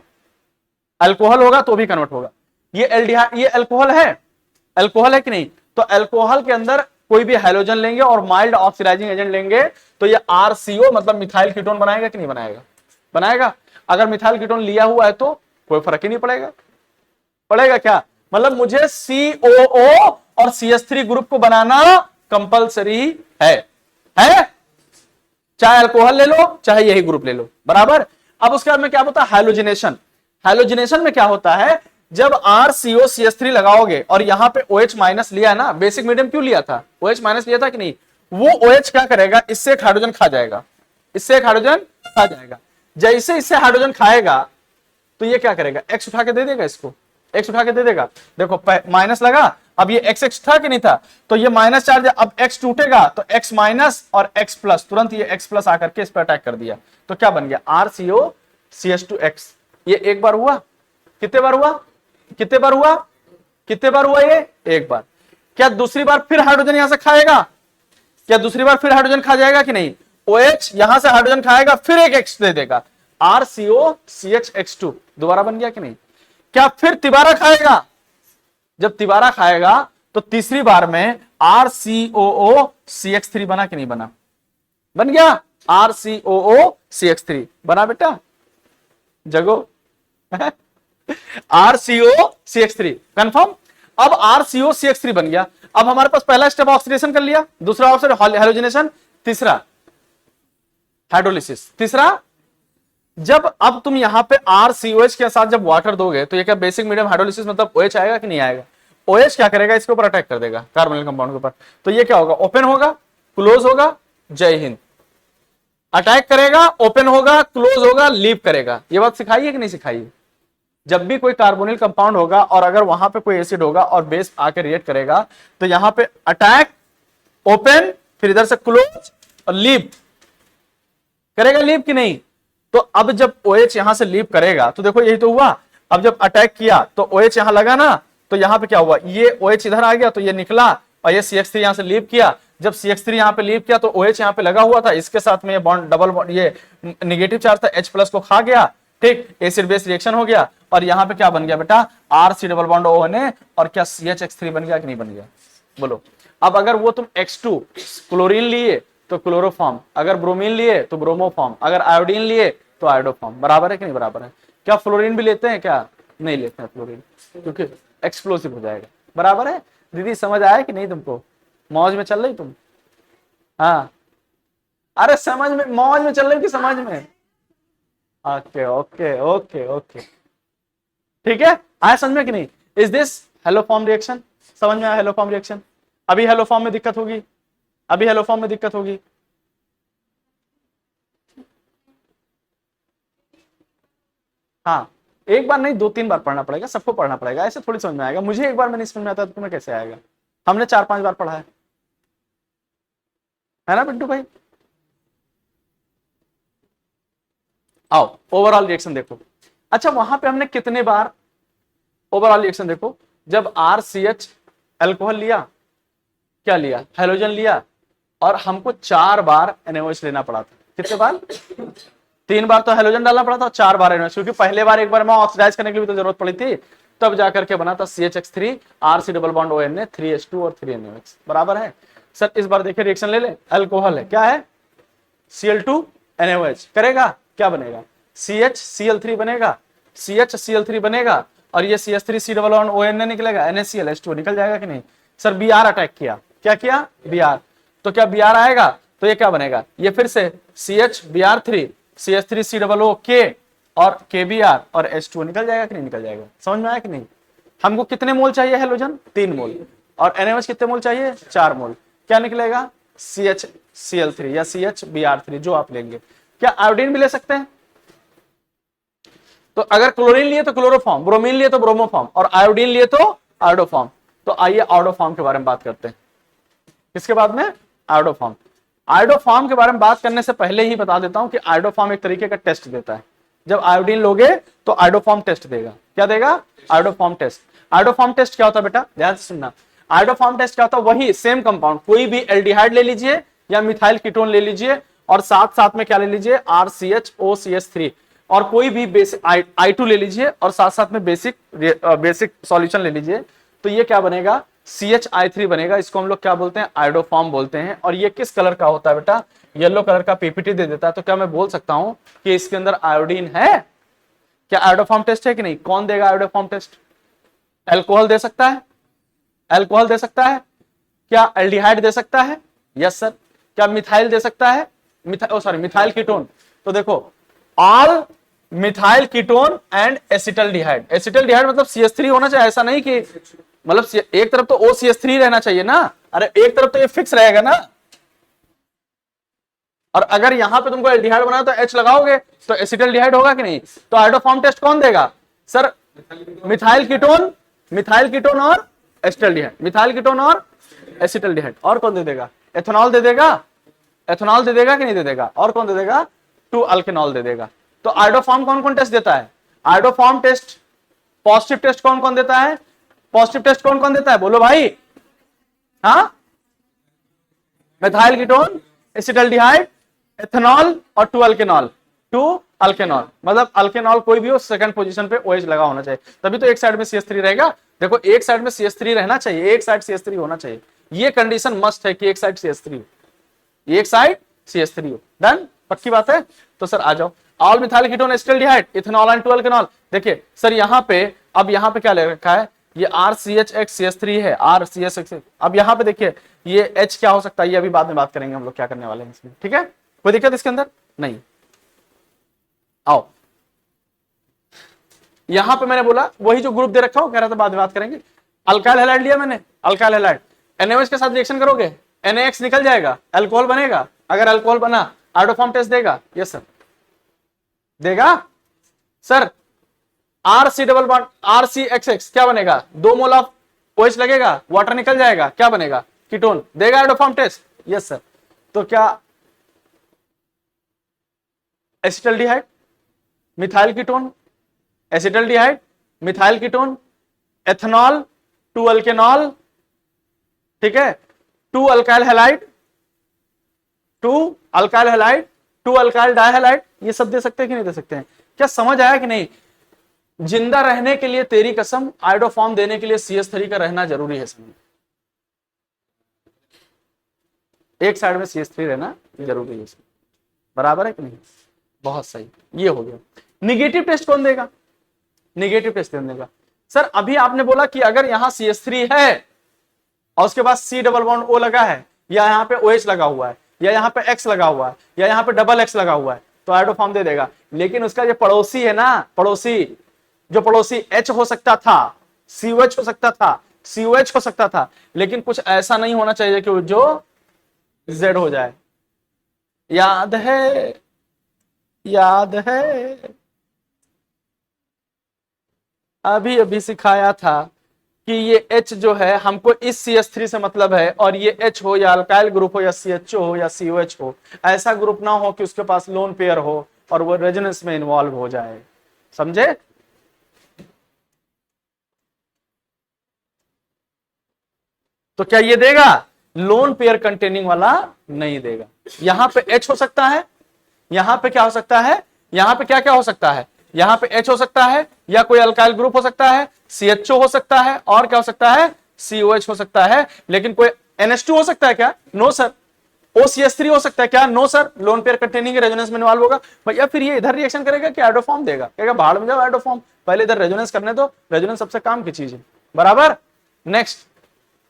अल्कोहल होगा तो भी कन्वर्ट होगा। ये एल्डिहाइड, ये अल्कोहल है कि नहीं? तो अल्कोहल के अंदर कोई भी हाइड्रोजन लेंगे और माइल्ड ऑक्सीडाइजिंग एजेंट लेंगे तो ये RCO मतलब मिथाइल कीटोन बनाएगा कि नहीं बनाएगा? बनाएगा। अगर मिथाइल कीटोन लिया हुआ है तो कोई फर्क ही नहीं पड़ेगा। पड़ेगा क्या? मतलब मुझे COO और CH3 ग्रुप को बनाना कंपलसरी है, चाहे अल्कोहल ले लो चाहे यही ग्रुप ले लो, बराबर। अब उसके बाद में क्या होता है? हाइलोजिनेशन। हाइलोजिनेशन में क्या होता है? जब RCOCH3 लगाओगे और यहां पे OH माइनस लिया है ना, बेसिक मीडियम क्यों लिया था? OH माइनस लिया था कि नहीं? वो OH क्या करेगा? इससे एक हाइड्रोजन खा जाएगा, इससे एक हाइड्रोजन खा जाएगा। जैसे इससे हाइड्रोजन खाएगा तो ये क्या करेगा? X उठा के दे देगा, इसको X उठा के दे देगा। देखो माइनस लगा, अब ये XX था कि नहीं था? तो ये माइनस चार्ज, अब X टूटेगा तो X माइनस और X प्लस, तुरंत ये X प्लस आकर के इस पर अटैक कर दिया, तो क्या बन गया? RCOCH2X। ये एक बार हुआ, कितने बार हुआ? कितने बार हुआ? कितने बार हुआ? ये एक बार। क्या दूसरी बार फिर हाइड्रोजन यहां से खाएगा? क्या दूसरी बार फिर हाइड्रोजन खा जाएगा कि नहीं? OH यहां से हाइड्रोजन खाएगा, फिर एक X दे देगा, RCOCHX2 दोबारा बन गया कि नहीं? क्या फिर तिबारा खाएगा? जब तिबारा खाएगा तो तीसरी बार में RCOOCH3 बना कि नहीं बना? बन गया, RCOOCH3 बना बेटा, जगो RCOCH3 कंफर्म। अब RCOCH3 बन गया। अब हमारे पास पहला स्टेप ऑक्सीडेशन कर लिया, दूसरा ऑक्सीडेशन हैलोजिनेशन, तीसरा हाइड्रोलिसिस। तीसरा, जब अब तुम यहां पे RCOH के साथ जब वाटर दोगे तो ये क्या बेसिक मीडियम हाइड्रोलिसिस मतलब OH आएगा कि नहीं आएगा? OH क्या करेगा? इसके ऊपर अटैक कर देगा, कार्बोनिल कंपाउंड के ऊपर। तो ये क्या होगा? ओपन होगा, क्लोज होगा, जय हिंद। अटैक करेगा, ओपन होगा, क्लोज होगा, लीव करेगा। ये बात सिखाई है कि नहीं सिखाई है? जब भी कोई कार्बोनिल कंपाउंड होगा और अगर वहां पे कोई एसिड होगा और बेस आके रिएक्ट करेगा तो यहां पे अटैक, ओपन, फिर इधर से क्लोज और लीव करेगा। लीव कि नहीं? तो अब जब OH यहां से लीव करेगा तो देखो यही तो हुआ। अब जब अटैक किया तो OH यहां लगा ना, तो यहां पे क्या हुआ? ये OH इधर आ गया तो ये निकला और ये CH3 यहां से लीव किया। जब CH3 यहां पे लीव किया तो OH यहां पे लगा हुआ था, इसके साथ में ये बॉन्ड डबल बॉन्ड, ये नेगेटिव चार्ज था, H प्लस को खा गया, ठीक, एसिड बेस रिएक्शन हो गया और यहां पे क्या बन गया बेटा? RC डबल बॉन्ड ONA और क्या CHX3 बन गया कि नहीं बन गया? बोलो। अब अगर वो तुम X2 क्लोरीन लिए तो क्लोरोफॉर्म, अगर ब्रोमीन लिए तो ब्रोमोफॉर्म, अगर आयोडीन लिए तो आयोडोफॉर्म, बराबर है कि नहीं बराबर है? क्या फ्लोरीन भी लेते हैं क्या? नहीं लेते हैं फ्लोरीन, क्योंकि एक्सप्लोसिव हो जाएगा, बराबर है। दीदी समझ आया कि नहीं तुमको? मौज में चल रही तुम? हाँ, अरे समझ में, मौज में चल रही कि समझ में? ओके ओके ओके ओके, ठीक है, आया समझ में कि नहीं? Is this hello form reaction? समझ में आया हेलो फॉर्म रिएक्शन? अभी हेलो फॉर्म में दिक्कत होगी, अभी हेलो फॉर्म में दिक्कत होगी। हाँ, एक बार नहीं 2-3 बार पढ़ना पड़ेगा, सबको पढ़ना पड़ेगा, ऐसे थोड़ी समझ में आएगा। मुझे एक बार में नहीं समझ में आता तो तुम्हें कैसे आएगा? हमने 4-5 बार पढ़ा है ना पिंटू भाई? आओ ओवरऑल रिएक्शन देखो। अच्छा, वहां पे हमने कितने बार ओवरऑल रिएक्शन देखो, जब RCH अल्कोहल लिया, क्या लिया? हेलोजन लिया, और हमको 4 बार NaOH लेना पड़ा था। कितने बार? 3 बार तो हेलोजन डालना पड़ा था, 4 बार NaOH, क्योंकि पहले बार एक बार मैं ऑक्सीडाइज करने के लिए भी तो जरूरत पड़ी थी, तब जाकर के बना था CHX3 RC double bond ONA 3H2 और 3NaOH, बराबर है। सर इस बार देखिए रिएक्शन ले ले, अल्कोहल है, क्या है? Cl2 NaOH करेगा, क्या बनेगा? CH बनेगा, CH बनेगा, और ये CH3C डबल बॉन्ड ONA निकलेगा, NaCl H2 निकल जाएगा कि नहीं? सर Br अटैक किया, क्या किया? Br, तो क्या Br आएगा? तो ये क्या बनेगा? ये फिर से CH CH3C double O K और KBr और H2 निकल जाएगा कि नहीं निकल जाएगा? समझ में आया कि नहीं? हमको कितने मोल चाहिए हेलोजन? 3 मोल, और NaOH कितने मोल चाहिए? 4 मोल। क्या निकलेगा? CHCl3 या CHBr3, जो आप लेंगे। क्या आयोडीन भी ले सकते हैं? तो अगर क्लोरीन लिए तो क्लोरोफॉर्म, ब्रोमीन लिए तो ब्रोमोफॉर्म, और आयोडीन लिए तो आयोडोफॉर्म। तो आइए आयोडोफॉर्म के बारे में बात करते हैं। किसके बाद में? आयोडोफॉर्म। आयोडोफॉर्म के बारे में बात करने से पहले ही बता देता हूं कि आयोडोफॉर्म एक तरीके का टेस्ट देता है। जब आयोडीन लोगे तो आयोडोफॉर्म टेस्ट देगा। क्या देगा? Iodoform test. आयोडोफॉर्म टेस्ट क्या होता है बेटा? ध्यान से सुनना। आयोडोफॉर्म टेस्ट क्या होता है? वही सेम कंपाउंड, कोई भी एल्डिहाइड ले लीजिए या मिथाइल कीटोन ले लीजिए, और साथ साथ में क्या ले लीजिए? RCHOCH3, और कोई भी बेसिक I2 ले लीजिए, और साथ साथ में बेसिक सॉल्यूशन ले लीजिए। तो ये क्या बनेगा? CHI3 बनेगा। इसको हम लोग क्या बोलते हैं? आयोडोफॉर्म बोलते हैं। और ये किस कलर का होता है बेटा? येलो कलर का पीपीटी दे देता है। तो क्या मैं बोल सकता हूं कि इसके अंदर आयोडीन है? क्या आयोडोफॉर्म टेस्ट है कि नहीं? कौन देगा आयोडोफॉर्म टेस्ट? अल्कोहल दे सकता है? अल्कोहल दे सकता है? क्या एल्डिहाइड दे सकता है? Yes sir. क्या मिथाइल दे सकता है? Methyl ketone. तो देखो, all methyl ketone and acetaldehyde. Acetaldehyde मतलब CH3 होना चाहिए, ऐसा नहीं कि मतलब एक तरफ तो OCH3 रहना चाहिए ना, अरे एक तरफ तो ये फिक्स रहेगा ना। और अगर यहां पे तुमको एल्डिहाइड बनाना तो H लगाओगे तो एसिटल्डिहाइड होगा कि नहीं? तो आयोडोफॉर्म टेस्ट कौन देगा सर? मिथाइल कीटोन और एसिटल्डिहाइड, मिथाइल कीटोन और एसिटल्डिहाइड। और कौन दे देगा? एथेनॉल दे देगा। एथेनॉल दे देगा कि नहीं दे देगा? और कौन दे देगा? 2 अल्केनॉल दे देगा। तो आयोडोफॉर्म कौन कौन टेस्ट देता है? आयोडोफॉर्म टेस्ट पॉजिटिव टेस्ट कौन कौन देता है? पॉजिटिव टेस्ट कौन कौन देता है? बोलो भाई। हाँ, मिथाइल कीटोन, एसिटल्डिहाइड, एथेनॉल और 2 अल्केनॉल। 2 अल्केनॉल मतलब अल्केनॉल कोई भी हो, सेकंड पोजीशन पे OH लगा होना चाहिए, तभी तो एक साइड में CH3 रहेगा। देखो, एक साइड में CH3 रहना चाहिए, एक साइड CH3 होना चाहिए। ये कंडीशन मस्ट है कि एक साइड CH3 हो, एक साइड CH3 हो। डन? पक्की बात है? तो सर आ जाओ। All methyl ketone acetaldehyde, ethanol and 2 alkanol. देखिए सर, यहां पे अब यहां पे क्या ले रखा है? ये RCHX है, RCHX। अब यहां पे देखिए ये H क्या हो सकता है, ये अभी बाद में बात करेंगे हम लोग क्या करने वाले हैं इसमें, ठीक है? कोई दिक्कत इसके अंदर नहीं। आओ, यहां पे मैंने बोला वही जो ग्रुप दे रखा हो, कह रहा था बाद में बात करेंगे। अल्काइल हैलाइड लिया मैंने, अल्काइल हैलाइड NaOH के साथ रिएक्शन करोगे, NaX निकल जाएगा, अल्कोहल बनेगा। अगर अल्कोहल बना, आयोडोफॉर्म टेस्ट देगा? यस सर, देगा sir. RC double bond RCXX क्या बनेगा? 2 मोल ऑफ OH लगेगा, वाटर निकल जाएगा, क्या बनेगा? कीटोन। देगा आयोडोफॉर्म टेस्ट? Yes sir. तो क्या acetaldehyde, methyl ketone, acetaldehyde, methyl ketone, ethanol, 2 alkanol, ठीक है, 2 alkyl halide, 2 alkyl halide, 2 alkyl dihalide, ये सब दे सकते हैं कि नहीं दे सकते हैं? क्या समझ आया कि नहीं? जिंदा रहने के लिए तेरी कसम, आयोडोफॉर्म देने के लिए CH3 का रहना जरूरी है। समझ, एक साइड में CH3 रहना जरूरी है, बराबर है कि नहीं? बहुत सही, ये हो गया। निगेटिव टेस्ट कौन देगा? निगेटिव टेस्ट कौन देगा? सर अभी आपने बोला कि अगर यहां CH3 है और उसके बाद C डबल बॉन्ड O लगा है, या यहां पे OH लगा हुआ है, या यहाँ पे X लगा हुआ है या यहाँ पे डबल X लगा हुआ है तो आयोडोफॉर्म दे देगा। लेकिन उसका जो पड़ोसी है ना, पड़ोसी जो पड़ोसी H हो सकता था, COH हो सकता था, COH हो सकता था, लेकिन कुछ ऐसा नहीं होना चाहिए कि जो Z हो जाए। याद है, याद है, अभी अभी सिखाया था कि ये H जो है हमको इस CH3 से मतलब है, और ये H हो या अल्काइल ग्रुप हो या CHO हो या COH हो, ऐसा ग्रुप ना हो कि उसके पास लोन पेयर हो और वो रेजोनेंस में इन्वॉल्व हो जाए। समझे? तो क्या ये देगा? लोन पेयर कंटेनिंग वाला नहीं देगा। यहां पे H हो सकता है, यहां पे क्या हो सकता है, यहां पे क्या क्या हो सकता है, यहां पे H हो सकता है या कोई अल्काइल ग्रुप हो सकता है, CHO हो सकता है, और क्या हो सकता है, COH हो सकता है। लेकिन कोई NH2 हो सकता है क्या? No sir. OCH3 हो सकता है क्या? No sir. Lone pair containing resonance में इन्वॉल्व होगा भैया। फिर ये इधर रिएक्शन करेगा कि आयोडोफॉर्म देगा? कहेगा भाड़ में जाओ आयोडोफॉर्म, पहले इधर रेजोनेंस करने दो, रेजोनेंस सबसे काम की चीज है। बराबर। नेक्स्ट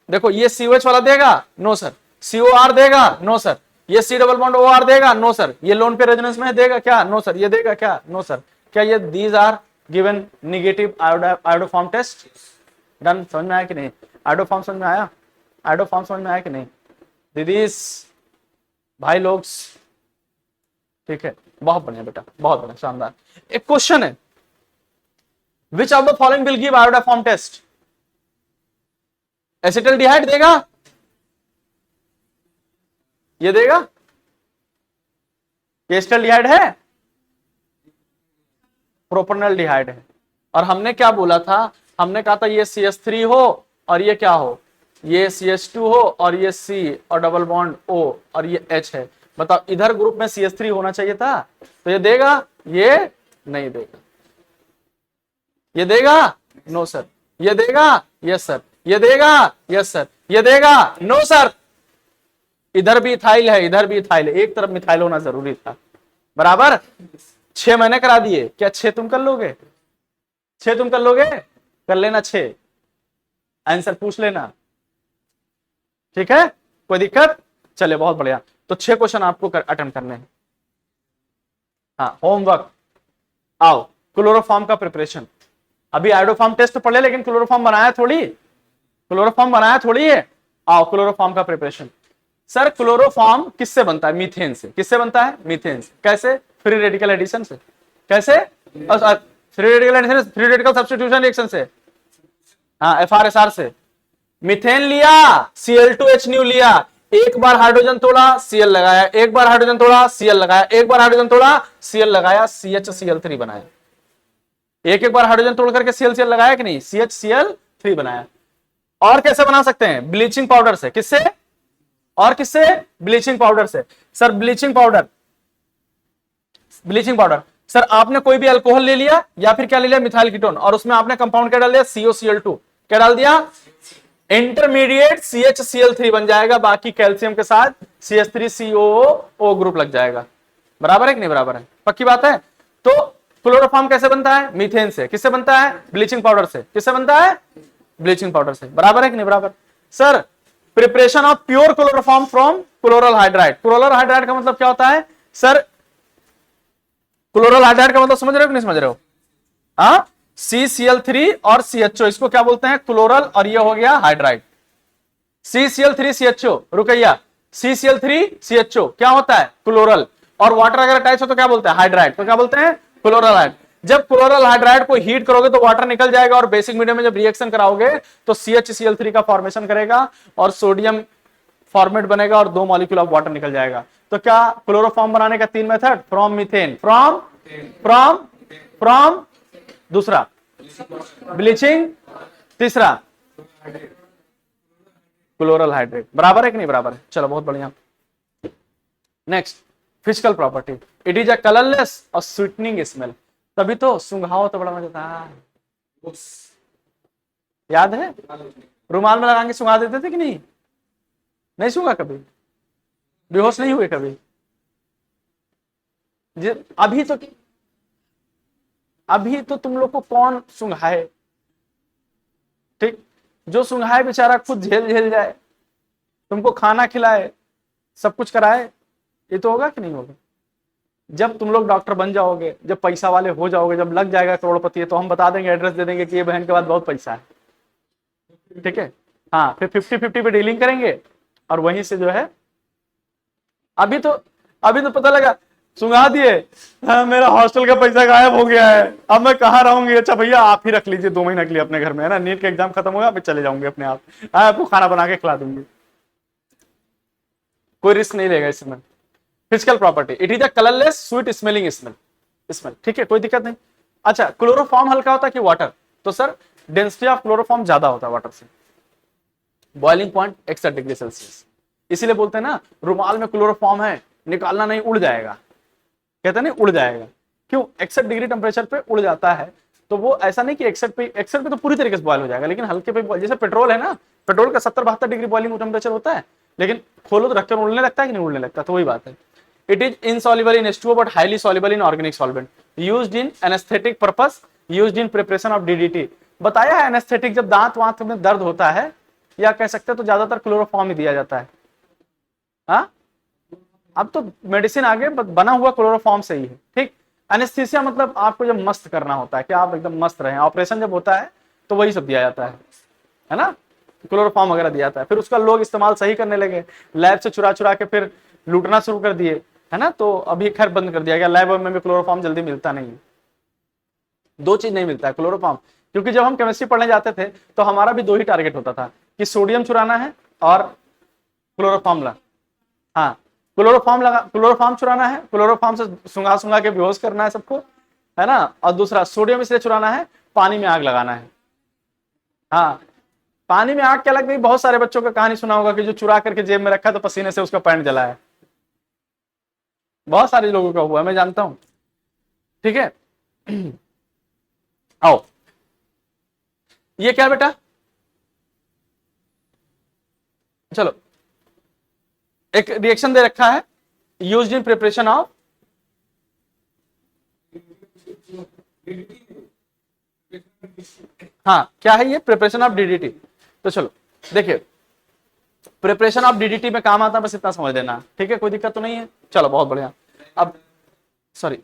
देखो, ये COH वाला देगा, नो सर। COR देगा, नो सर। ये C डबल बॉन्ड OR देगा, नो सर। ये लोन पे रेजोनेंस में देगा क्या? No sir. ये देगा क्या? No sir. क्या ये these are given negative iodoform test? Done. समझ में आया कि नहीं? आयोडोफॉर्म समझ में आया? आयोडोफॉर्म समझ में आया कि नहीं दीदीस, भाई लोग? ठीक है, बहुत बढ़िया बेटा, बहुत बढ़िया, शानदार। एक क्वेश्चन है, which of the following will give iodoform test? Acetaldehyde देगा, ये देगा, एसिटल्डिहाइड है, प्रोपेनॉल्डिहाइड है। और हमने क्या बोला था? हमने कहा था ये CH3 हो और ये क्या हो, ये CH2 हो और ये C और डबल बॉन्ड O और ये H है। बताओ, इधर ग्रुप में CH3 होना चाहिए था, तो ये देगा, ये नहीं देगा। ये देगा, नो सर। ये देगा, यस सर। ये देगा, यस सर। ये देगा, नो सर। इधर भी इथाइल है, इधर भी इथाइल है, एक तरफ मिथाइल होना जरूरी था। बराबर। 6 मैंने करा दिए, क्या 6 तुम कर लोगे? 6 तुम कर लोगे? कर लेना 6, आंसर पूछ लेना। ठीक है, कोई दिक्कत? चले, बहुत बढ़िया। तो 6 क्वेश्चन आपको अटेम्प्ट करने हैं। हाँ, होमवर्क। आओ, क्लोरोफॉर्म का प्रिपरेशन। अभी आयोडोफॉर्म टेस्ट तो पढ़ ले, लेकिन क्लोरोफॉर्म बनाया थोड़ी, क्लोरोफॉर्म बनाया थोड़ी है। आओ, क्लोरोफॉर्म का प्रिपरेशन। सर क्लोरोफॉर्म किससे बनता है? मीथेन से। किससे बनता है? मीथेन से। कैसे? फ्री रेडिकल एडिशन से। कैसे? Free radical addition, free radical substitution reaction से। हाँ, FR-SR से। मीथेन लिया, Cl2H न्यू लिया, एक बार हाइड्रोजन तोड़ा, Cl लगाया, एक बार हाइड्रोजन तोड़ा, Cl लगाया, एक बार हाइड्रोजन तोड़ा, Cl लगाया, CHCl3 बनाया। एक बार हाइड्रोजन तोड़ करके Cl लगाया कि नहीं? CHCl3 बनाया। और कैसे बना सकते हैं? ब्लीचिंग पाउडर से। किससे? और किससे? ब्लीचिंग पाउडर से। Sir bleaching powder, bleaching powder sir, आपने कोई भी अल्कोहल ले लिया या फिर क्या ले लिया, मिथाइल कीटोन, और उसमें आपने कंपाउंड क्या डाल दिया? COCl2। क्या डाल दिया? इंटरमीडिएट CHCl3 बन जाएगा, बाकी कैल्शियम के साथ CH3COO ग्रुप लग जाएगा। बराबर है कि नहीं बराबर है? पक्की बात है। तो क्लोरोफॉर्म कैसे बनता है? मीथेन से। किससे बनता है? ब्लीचिंग पाउडर से। किससे बनता है? ब्लीचिंग पाउडर से। बराबर है कि नहीं बराबर? Sir preparation of pure chloroform from chloral hydride. Chloral hydride का मतलब क्या होता है? सर क्लोरल हाइड्राइड का मतलब समझ रहे हो कि नहीं समझ रहे हो? हाँ, CCl3 और CHO, इसको क्या बोलते हैं? क्लोरल, और ये हो गया hydride. CCl3 CHO, Ruqaiya, CCl3 CHO क्या होता है? क्लोरल। और वाटर अगर अटैच हो तो क्या बोलते हैं? हाइड्राइड। तो क्या बोलते हैं? Chloral hide. जब क्लोरल हाइड्राइड को हीट करोगे तो वाटर निकल जाएगा, और बेसिक मीडियम में जब रिएक्शन कराओगे तो CHCl3 का फॉर्मेशन करेगा और सोडियम फॉर्मेट बनेगा और 2 मॉलिक्यूल ऑफ वाटर निकल जाएगा। तो क्या क्लोरोफॉर्म बनाने का 3 method? From methane, from from from, दूसरा ब्लीचिंग, तीसरा क्लोरल हाइड्रेट। बराबर है कि नहीं बराबर है? चलो बहुत बढ़िया। Next, physical property. It is a colourless और स्वीटनिंग स्मेल। तभी तो सुंघाओ तो बड़ा मजा आता है। याद है? रुमाल में लगा के सुंघा देते थे कि नहीं? नहीं सूंघा कभी? बेहोश नहीं हुए कभी? अभी तो तुम लोग को कौन सुंघाए? ठीक, जो सुंघाए बेचारा खुद झेल झेल जाए, तुमको खाना खिलाए, सब कुछ कराए, ये तो होगा कि नहीं होगा? जब तुम लोग डॉक्टर बन जाओगे, जब पैसा वाले हो जाओगे, जब लग जाएगा करोड़पति है, तो हम बता देंगे, एड्रेस दे देंगे कि ये बहन के बाद बहुत पैसा है, ठीक है। हाँ, फिर 50-50 पे डीलिंग करेंगे और वहीं से जो है, अभी तो पता लगा सुंघा दिए, हाँ, मेरा हॉस्टल का पैसा गायब हो गया है, अब मैं कहाँ रहूंगी। अच्छा भैया आप ही रख लीजिए 2 महीने के लिए अपने घर में, है ना, नीट का एग्जाम खत्म होगा, मैं चले जाऊंगी अपने आप, आपको खाना बना के खिला दूंगी, कोई रिस्क नहीं लेगा इसमें। Physical property, it is a colourless sweet smelling smell, ठीक है, कोई दिक्कत नहीं। अच्छा, क्लोरोफॉर्म हल्का होता है कि वाटर? तो सर डेंसिटी ऑफ क्लोरोफॉर्म ज्यादा होता है वाटर से, बॉइलिंग पॉइंट 61 डिग्री सेल्सियस। इसीलिए बोलते हैं ना, रुमाल में क्लोरोफॉर्म है, निकालना नहीं, उड़ जाएगा, कहते हैं नहीं उड़ जाएगा, क्यों? 61 डिग्री टेम्परेचर पे उड़ जाता है। तो वो ऐसा नहीं कि 61 पे तो पूरी तरीके से बॉयल हो जाएगा, लेकिन हल्के पे, जैसे पेट्रोल है ना, पेट्रोल का 70-72 डिग्री बॉइलिंग टेम्परेचर होता है, लेकिन खोलो तो रखकर उड़ने लगता है कि नहीं उड़ने लगता, तो वही बात है। It is insoluble in H2O but highly soluble in organic solvent, used in anaesthetic purpose, used in preparation of DDT। बताया है एनेस्थेटिक, जब दांत वांत में दर्द होता है, या कह सकते हैं तो ज्यादातर क्लोरोफॉर्म ही दिया जाता है। हाँ, अब तो मेडिसिन आगे बना हुआ क्लोरोफॉर्म से ही है, ठीक। एनेस्थीसिया मतलब आपको जब मस्त करना होता है कि आप एकदम मस्त रहे, ऑपरेशन जब होता है तो वही सब दिया जाता है ना, क्लोरोफॉर्म वगैरह दिया जाता है। फिर उसका लोग इस्तेमाल सही करने लगे, लैब से चुरा चुरा के फिर लूटना शुरू कर दिए, है ना, तो अभी खैर बंद कर दिया गया, लैब में भी क्लोरोफॉर्म जल्दी मिलता नहीं है। 2 चीज नहीं मिलता है क्लोरोफॉर्म, क्योंकि जब हम केमिस्ट्री पढ़ने जाते थे तो हमारा भी 2 ही टारगेट होता था कि सोडियम चुराना है और क्लोरोफॉर्म ला, हाँ, क्लोरोफॉर्म चुराना है, क्लोरोफॉर्म से सुंगा के बेहोश करना है सबको, है ना, और दूसरा सोडियम इसलिए चुराना है, पानी में आग लगाना है। हाँ, पानी में आग क्या लग गई, बहुत सारे बच्चों का कहानी सुना होगा कि जो चुरा करके जेब में रखा तो पसीने से उसका पैंट जला है, बहुत सारे लोगों का हुआ है, मैं जानता हूं, ठीक है। आओ, ये क्या बेटा, चलो, एक रिएक्शन दे रखा है, यूज्ड इन प्रिपरेशन ऑफ, हाँ क्या है ये, प्रिपरेशन ऑफ DDT। तो चलो देखिए, प्रिपरेशन ऑफ DDT में काम आता है, बस इतना समझ लेना, ठीक है, कोई दिक्कत तो नहीं है। चलो बहुत बढ़िया। अब सॉरी,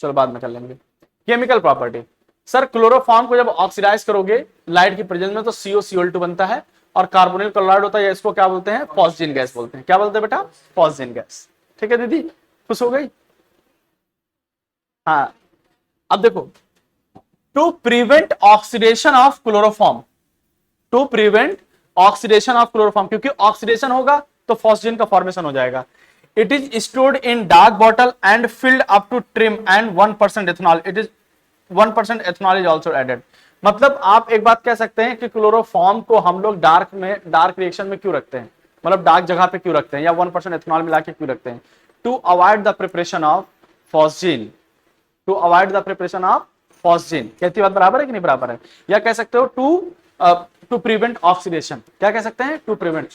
चलो बाद में कर लेंगे। केमिकल प्रॉपर्टी, सर क्लोरोफॉर्म को जब ऑक्सीडाइज करोगे लाइट की प्रेजेंस में तो COCl2 बनता है, और कार्बोनिल क्लोराइड होता है, इसको क्या बोलते हैं, फॉस्जीन गैस बोलते हैं। क्या बोलते हैं बेटा, फॉस्जीन गैस, ठीक है दीदी, खुश हो गई। हाँ, अब देखो, to prevent oxidation of chloroform, to prevent oxidation of chloroform, क्योंकि ऑक्सीडेशन होगा तो फॉस्जीन का फॉर्मेशन हो जाएगा। It is stored in dark bottle and filled up to trim and 1% ethanol, it is 1% ethanol is also added. मतलब आप एक बात कह सकते हैं कि क्लोरोफॉर्म को हम लोग डार्क रिएक्शन में क्यों रखते हैं, मतलब डार्क जगह पे क्यों रखते हैं, या 1% एथेनॉल मिला के क्यों रखते हैं, to avoid the preparation of phosgene, to avoid the preparation of phosgene. कहती बात बराबर है कि नहीं बराबर है? या कह सकते हो टू प्रिवेंट ऑक्सीडेशन, क्या कह सकते हैं, टू प्रिवेंट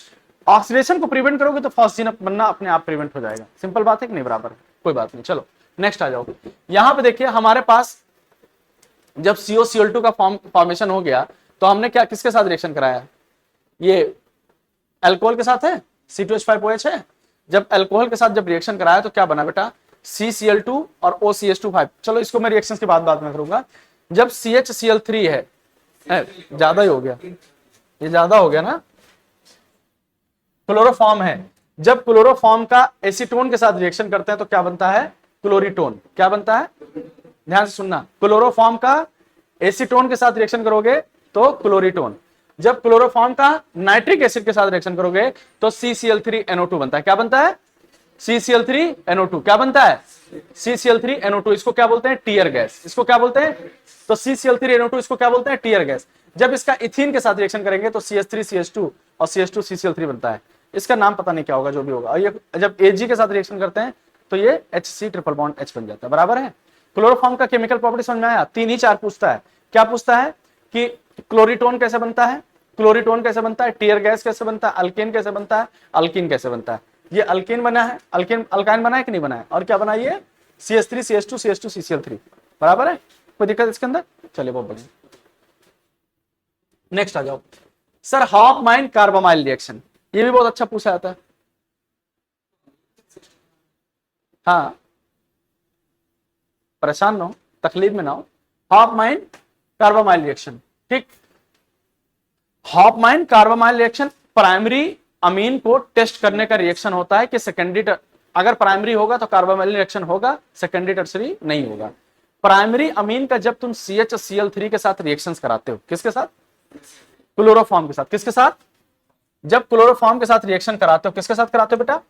ऑक्सीडेशन को प्रिवेंट करोगे तो फॉस्जीन बनना अपने आप प्रिवेंट हो जाएगा। सिंपल बात है कि नहीं बराबर है, कोई बात नहीं। चलो नेक्स्ट आ जाओ, यहां पे देखिए हमारे पास जब COCl2 का फॉर्मेशन हो गया तो हमने क्या किसके साथ रिएक्शन कराया, ये अल्कोहल के साथ है, C2H5OH है। जब अल्कोहल के साथ जब रिएक्शन कराया तो क्या बना बेटा, CCl2 और OCH2। चलो इसको मैं रिएक्शन के बाद में करूंगा। जब CHCl3 है, ज्यादा ही हो गया, ये ज्यादा हो गया ना, क्लोरोफॉर्म है, जब क्लोरोफॉर्म का एसीटोन के साथ रिएक्शन करते हैं तो क्या बनता है, क्लोरीटोन। क्या बनता है, ध्यान से सुनना, क्लोरोफॉर्म का एसीटोन के साथ रिएक्शन करोगे तो क्लोरीटोन, जब क्लोरोफॉर्म का नाइट्रिक एसिड के साथ रिएक्शन करोगे तो CCl3NO2 बनता है। क्या बनता है, CCl3NO2। क्या बनता है, CCl3NO2। इसको क्या बोलते हैं, टीयर गैस। इसको क्या बोलते हैं, तो CCl3NO2 इसको क्या बोलते हैं, टीयर गैस। जब इसका इथीन के साथ रिएक्शन करेंगे तो CH3CH2 और CH2CCl3 बनता है। इसका नाम पता नहीं क्या होगा, जो भी होगा। और ये जब Ag के साथ रिएक्शन करते हैं तो ये HC ट्रिपल बॉन्ड H बन जाता है, बराबर है। क्लोरोफॉर्म का केमिकल प्रॉपर्टी समझ में आया? 3 ही 4 पूछता है। क्या पूछता है कि क्लोरीटोन कैसे बनता है, क्लोरीटोन कैसे बनता है, टीयर गैस कैसे बनता है, अल्केन कैसे बनता है, अल्कीन कैसे बनता है। ये अल्केन बना है, अल्काइन बना है कि नहीं बना है, और क्या बना ये CH3 CH2 CH2 CCl3, बराबर है, कोई दिक्कत इसके अंदर? चलिए बहुत बढ़िया। नेक्स्ट आ जाओ सर, हॉफमैन कार्बामाइल रिएक्शन, ये भी बहुत अच्छा पूछा जाता है। हाँ, परेशान ना हो, तकलीफ में ना हो। हॉफमैन कार्बामाइल रिएक्शन, ठीक। हॉफमैन कार्बामाइल रिएक्शन प्राइमरी अमीन को टेस्ट करने का रिएक्शन होता है कि सेकेंडरी, अगर प्राइमरी होगा तो कार्बामाइल रिएक्शन होगा, सेकेंडरी टर्सरी नहीं होगा। प्राइमरी अमीन का जब तुम CHCl3 के साथ रिएक्शंस कराते हो, किसके साथ? क्लोरोफॉर्म के साथ। किसके साथ? जब क्लोरोफॉर्म के साथ रिएक्शन कराते हो, किसके साथ कराते हो बेटा?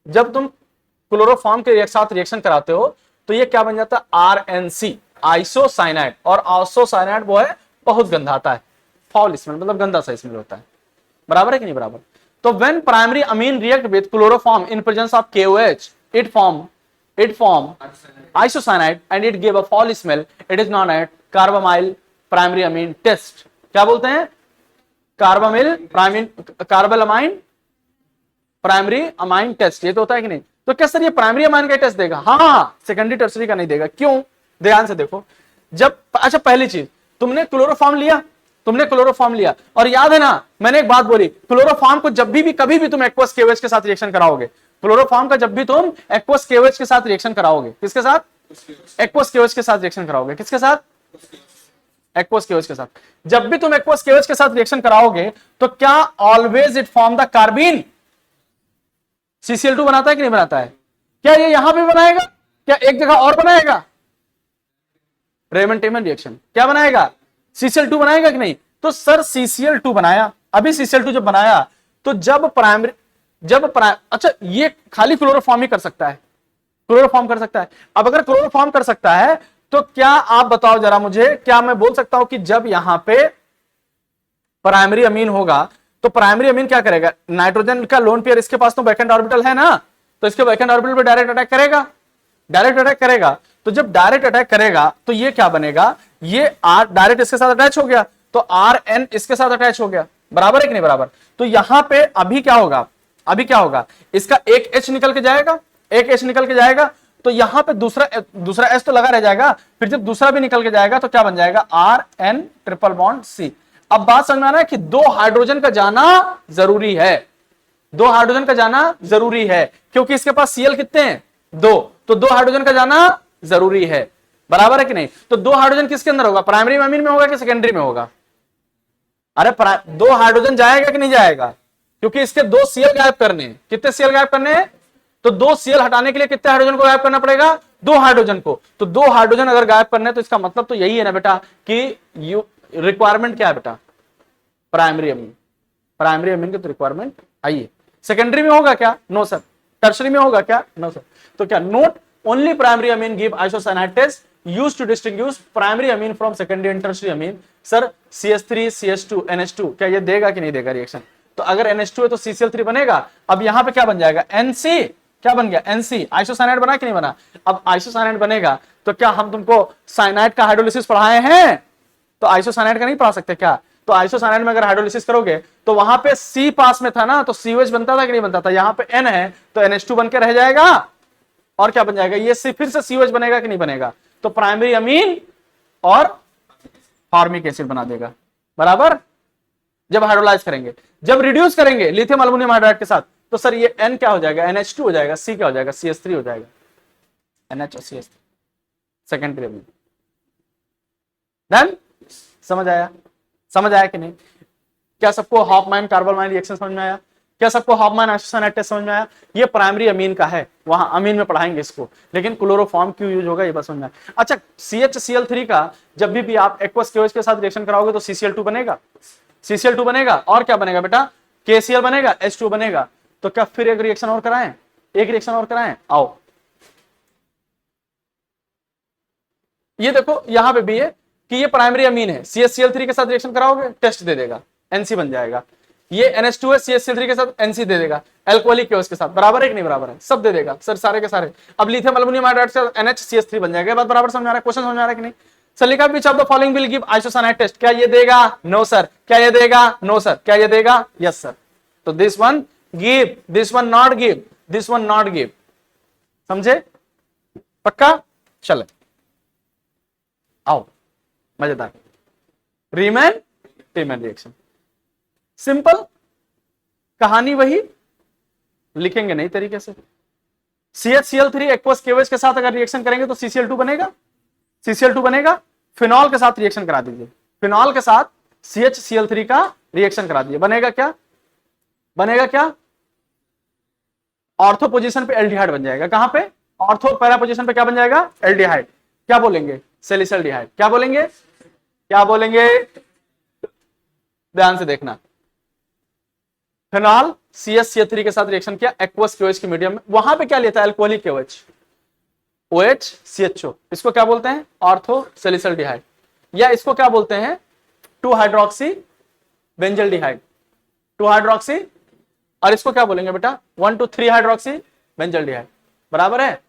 जब तुम क्लोरोफॉर्म के साथ रिएक्शन कराते हो तो ये क्या बन जाता है? RNC, isocyanide. और आइसोसाइनाइड वो है बहुत गंधाता है, फाउल स्मेल, मतलब गंदा सा स्मेल होता है। बराबर है कि नहीं बराबर? तो when primary amine react with chloroform in presence of KOH, it form isocyanide and it give a foul smell. It is known as carbamyl primary amine test. क्या बोलते हैं? कार्बामाइल प्राइमरी अमाइन टेस्ट। ये तो होता है कि नहीं? तो क्या सर ये प्राइमरी अमाइन का टेस्ट देगा? हाँ, सेकेंडरी टर्सरी का नहीं देगा। क्यों? ध्यान से देखो। जब, अच्छा पहली चीज, तुमने क्लोरोफॉर्म लिया और याद है ना मैंने एक बात बोली, क्लोरोफॉर्म को जब भी कभी भी तुम एक्वस KOH के साथ रिएक्शन कराओगे, क्लोरोफॉर्म का जब भी तुम एक्वस KOH के साथ रिएक्शन कराओगे, किसके साथ? एक्वस KOH के साथ रिएक्शन कराओगे। किसके साथ? एक्वस KOH के साथ। जब भी तुम एक्वस KOH के साथ रिएक्शन कराओगे तो क्या always it form the कार्बिन CCl2 बनाता है कि नहीं बनाता है? क्या ये यहां पे बनाएगा? क्या एक जगह और बनाएगा? रेमन-टेमन रिएक्शन क्या बनाएगा? CCl2 बनाएगा कि नहीं? तो सर CCl2 बनाया, अभी CCl2 जब बनाया तो अच्छा ये खाली क्लोरोफॉर्म ही कर सकता है, क्लोरोफॉर्म कर सकता है। अब अगर क्लोरोफॉर्म कर सकता है तो क्या आप बताओ जरा मुझे, क्या मैं बोल सकता हूं कि जब यहां पे प्राइमरी अमीन होगा तो प्राइमरी अमीन क्या करेगा? नाइट्रोजन का लोन पेयर इसके पास तो वैकेंट ऑर्बिटल है ना, तो इसके वैकेंट ऑर्बिटल पे डायरेक्ट अटैक करेगा। तो जब डायरेक्ट अटैक करेगा तो ये क्या बनेगा? ये R डायरेक्ट इसके साथ अटैच हो गया तो RN इसके साथ अटैच हो गया। बराबर है कि नहीं बराबर? तो यहां पे अभी क्या होगा? इसका एक H निकल के जाएगा, तो यहां पे दूसरा H तो लगा रह जाएगा। फिर जब दूसरा भी निकल के जाएगा तो क्या बन जाएगा? RN triple bond C। अब बात समझ में आ रहा है कि 2 हाइड्रोजन का जाना जरूरी है, 2 हाइड्रोजन का जाना जरूरी है, क्योंकि इसके पास Cl कितने हैं? 2, तो 2 हाइड्रोजन का जाना जरूरी है। बराबर है कि नहीं? तो 2 हाइड्रोजन किसके अंदर होगा? प्राइमरी अमीन में होगा कि सेकेंडरी में होगा? अरे 2 हाइड्रोजन जाएगा कि नहीं जाएगा? क्योंकि इसके 2 Cl गायब करने हैं। कितने Cl गायब करने हैं? तो 2 Cl हटाने के लिए कितने हाइड्रोजन को गायब करना पड़ेगा? 2 हाइड्रोजन को। तो 2 हाइड्रोजन अगर गायब करने हैं तो इसका मतलब तो यही है ना बेटा कि रिक्वायरमेंट क्या है बेटा? प्राइमरी अमीन की तो रिक्वायरमेंट आइए। सेकेंडरी में होगा क्या? No sir. टर्शरी में होगा क्या? No sir. तो क्या note only primary amine give isocyanide test used to distinguish primary amine from secondary and tertiary amine. Sir CH3 CH2 NH2 क्या ये देगा कि नहीं देगा रिएक्शन? तो अगर NH2 है तो CCl3 बनेगा। अब यहां पे क्या बन जाएगा? NC। क्या बन गया? NC। आइसोसाइनाइड बना कि नहीं बना? अब आइसोसाइनाइड बनेगा तो क्या हम तुमको साइनाइड का हाइड्रोलिसिस पढ़ाए हैं? तो आइसोसाइनाइड का नहीं पढ़ा सकते क्या? तो आइसोसाइनाइड में अगर हाइड्रोलिसिस करोगे तो वहां पे C पास में था ना, तो COH बनता था कि नहीं बनता था? यहां पे N है तो NH2 बन के रह जाएगा और क्या बन जाएगा? ये फिर से COH बनेगा कि नहीं बनेगा? तो प्राइमरी अमीन और फॉर्मिक एसिड बना देगा। बराबर? जब हाइड्रोलाइज करेंगे, जब रिड्यूस करेंगे लिथियम अल्युमिनियम हाइड्राइड के साथ तो सर ये N क्या हो जाएगा? NH2 हो जाएगा। C क्या हो जाएगा? CH3 हो जाएगा। NH और CH3 सेकेंडरी अमीन। डन? समझ आया कि नहीं? क्या सबको हॉफमैन कार्बामाइल रिएक्शन समझ में आया? क्या सबको हॉफमैन आइसोसाइनाइड टेस्ट समझ में आया? ये प्राइमरी अमीन का है, वहां अमीन में पढ़ाएंगे इसको, लेकिन क्लोरोफॉर्म क्यों यूज होगा ये बस समझ में आया। अच्छा CHCl3 का जब भी आप एक्वस KOH के साथ रिएक्शन कराओगे तो CCl2 बनेगा और क्या बनेगा बेटा? KCl बनेगा, H2 बनेगा। तो क्या फिर एक रिएक्शन और कराएं? आओ ये देखो यहां पे भी है कि ये प्राइमरी अमीन है, CHCl3 के साथ रिएक्शन कराओगे टेस्ट दे देगा, NC बन जाएगा। ये NH2 है, CHCl3 के साथ NC दे देगा, एल्कोहलिक KOH के साथ। बराबर है कि नहीं बराबर है? सब दे देगा सर, सारे के सारे। अब लिथियम अल्युमिनियम हाइड्राइड से NHCH3 बन जाएगा। बात बराबर समझ आ रहा है? क्वेश्चन समझ आ रहा है कि नहीं? सर लिखा which of the following will give isocyanide test. क्या ये देगा? No sir. क्या ये देगा? No sir. क्या ये देगा? Yes sir. तो this one give, this one not give, this one not give. समझे? पक्का? चले आओ मजेदार। Riemann Tiemann reaction. सिंपल, कहानी वही, लिखेंगे नहीं तरीके से। CHCl3 एक्वस KOH के साथ अगर रिएक्शन करेंगे तो CCl2 बनेगा, CCl2 बनेगा। फिनॉल के साथ रिएक्शन करा दीजिए, फिनॉल के साथ CHCl3 का रिएक्शन करा दीजिए, बनेगा क्या, बनेगा क्या, ऑर्थो पोजीशन पे एल्डिहाइड बन जाएगा। कहां पे, ऑर्थो पैरा पोजीशन पे क्या बन जाएगा, एल्डिहाइड। क्या बोलेंगे, सैलिसल्डिहाइड। क्या बोलेंगे, क्या बोलेंगे, ध्यान से देखना। फिनॉल CHCl3 के साथ रिएक्शन किया एक्वस KOH के मीडियम में, वहां पे क्या लेता है, अल्कोहलिक KOH, OH CHO, इसको क्या बोलते हैं, ऑर्थो सैलिसल्डिहाइड, या इसको क्या बोलते हैं, 2 हाइड्रोक्सी बेंजल्डिहाइड, 2 हाइड्रोक्सी, और इसको क्या बोलेंगे बेटा, 1 to 3 हाइड्रोक्सी बेंजल्डिहाइड, बराबर है।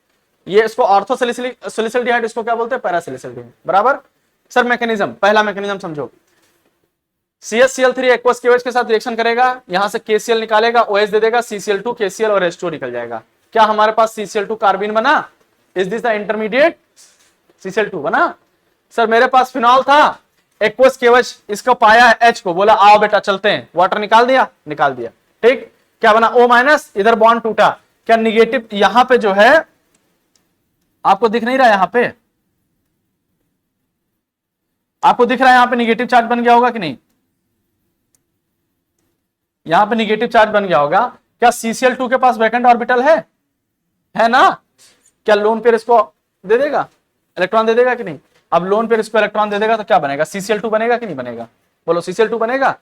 ये इसको ऑर्थो सैलिसल्डिहाइड, इसको क्या बोलते हैं, पैरासैलिसल्डिहाइड, बराबर। सर मैकेनिज्म, पहला मैकेनिज्म समझो, CHCl3 एक्वस KOH के साथ रिएक्शन करेगा, यहां से KCl निकालेगा, OH दे देगा, CCl2 KCl और H2 निकल जाएगा। क्या हमारे पास CCl2 कार्बिन बना, is this the intermediate, CCl2 बना। सर मेरे पास फिनॉल था, एक्वस KOH, इसको पाया है H को, बोला आओ बेटा चलते हैं, वाटर निकाल दिया, निकाल दिया, ठीक। क्या बना, O-, इधर बॉन्ड टूटा, क्या निगेटिव, यहां पे जो है आपको दिख नहीं रहा, यहां पे आपको दिख रहा है, यहां पे निगेटिव चार्ज बन गया होगा कि नहीं, यहां पे निगेटिव चार्ज बन गया होगा। क्या CCl2 के पास वैकेंट ऑर्बिटल है ना, क्या लोन पेयर इसको दे देगा, इलेक्ट्रॉन दे देगा कि नहीं। अब लोन पेयर इसको इलेक्ट्रॉन दे देगा तो क्या बनेगा, CCl2 बनेगा कि नहीं बनेगा, बोलो CCl2 बनेगा।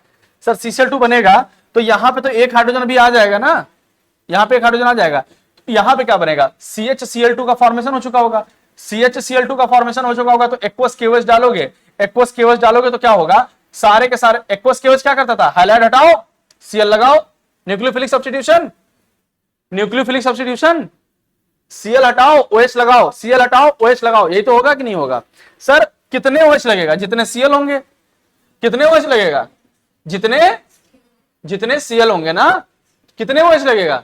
सर CCl2 बनेगा तो यहां पे तो एक हाइड्रोजन भी आ जाएगा ना, यहां पे एक हाइड्रोजन आ जाएगा, तो यहां पे क्या बनेगा, CHCl2 का फॉर्मेशन हो चुका होगा, CHCl2 का फॉर्मेशन हो चुका होगा, तो एक्वस KOH डालोगे, एक्वस KOH डालोगे तो क्या होगा, सारे के सारे एक्वस KOH क्या करता था, हाइलाइट हटाओ, Cl लगाओ, nucleophilic substitution, nucleophilic substitution, Cl हटाओ OH लगाओ, Cl हटाओ OH लगाओ, यही तो होगा कि नहीं होगा। सर कितने OH लगेगा, जितने Cl होंगे, कितने OH लगेगा, जितने Cl होंगे ना, कितने OH लगेगा,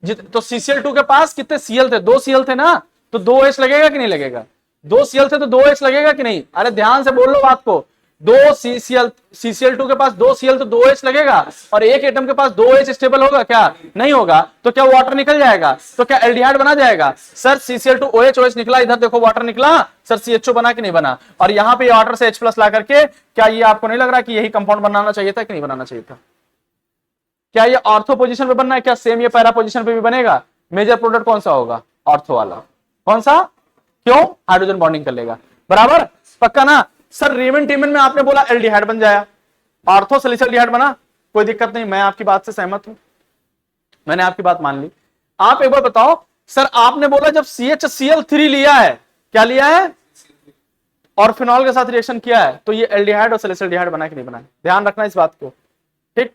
तो CCl2 के पास कितने Cl थे, 2 Cl थे ना, तो 2 OH लगेगा कि नहीं लगेगा, 2 Cl थे तो 2 OH लगेगा कि नहीं। अरे ध्यान से बोल लो बात को, 2 CCl2 के पास 2 Cl तो 2 OH लगेगा, और एक एटम के पास 2 OH स्टेबल होगा क्या, नहीं होगा, तो क्या वाटर निकल जाएगा, तो क्या एल्डिहाइड बना जाएगा। सर CCl2 OH निकला, इधर देखो वाटर निकला, सर CHO बना कि नहीं बना, और यहां पे वाटर से H+ ला करके, क्या ये आपको नहीं लग रहा कि यही कंपाउंड बनाना चाहिए था कि नहीं बनाना चाहिए था। क्या ये ऑर्थो पोजीशन पे बनना है, क्या सेम ये पैरा पोजीशन पे भी बनेगा। मेजर प्रोडक्ट कौन सा होगा, ऑर्थो वाला, कौन सा, क्यों, हाइड्रोजन बॉन्डिंग कर लेगा, बराबर, पक्का ना। सर रीमन टीमन में आपने बोला एल्डिहाइड बन जाया, ऑर्थो सैलिसल्डिहाइड बना, कोई दिक्कत नहीं, मैं आपकी बात से सहमत हूं, मैंने आपकी बात मान ली। आप एक बार बताओ, सर आपने बोला जब CHCl3 लिया है, क्या लिया है, और फिनॉल के साथ रिएक्शन किया है, तो ये एल्डिहाइड और सैलिसल्डिहाइड बना कि नहीं बना, ध्यान रखना इस बात को, ठीक।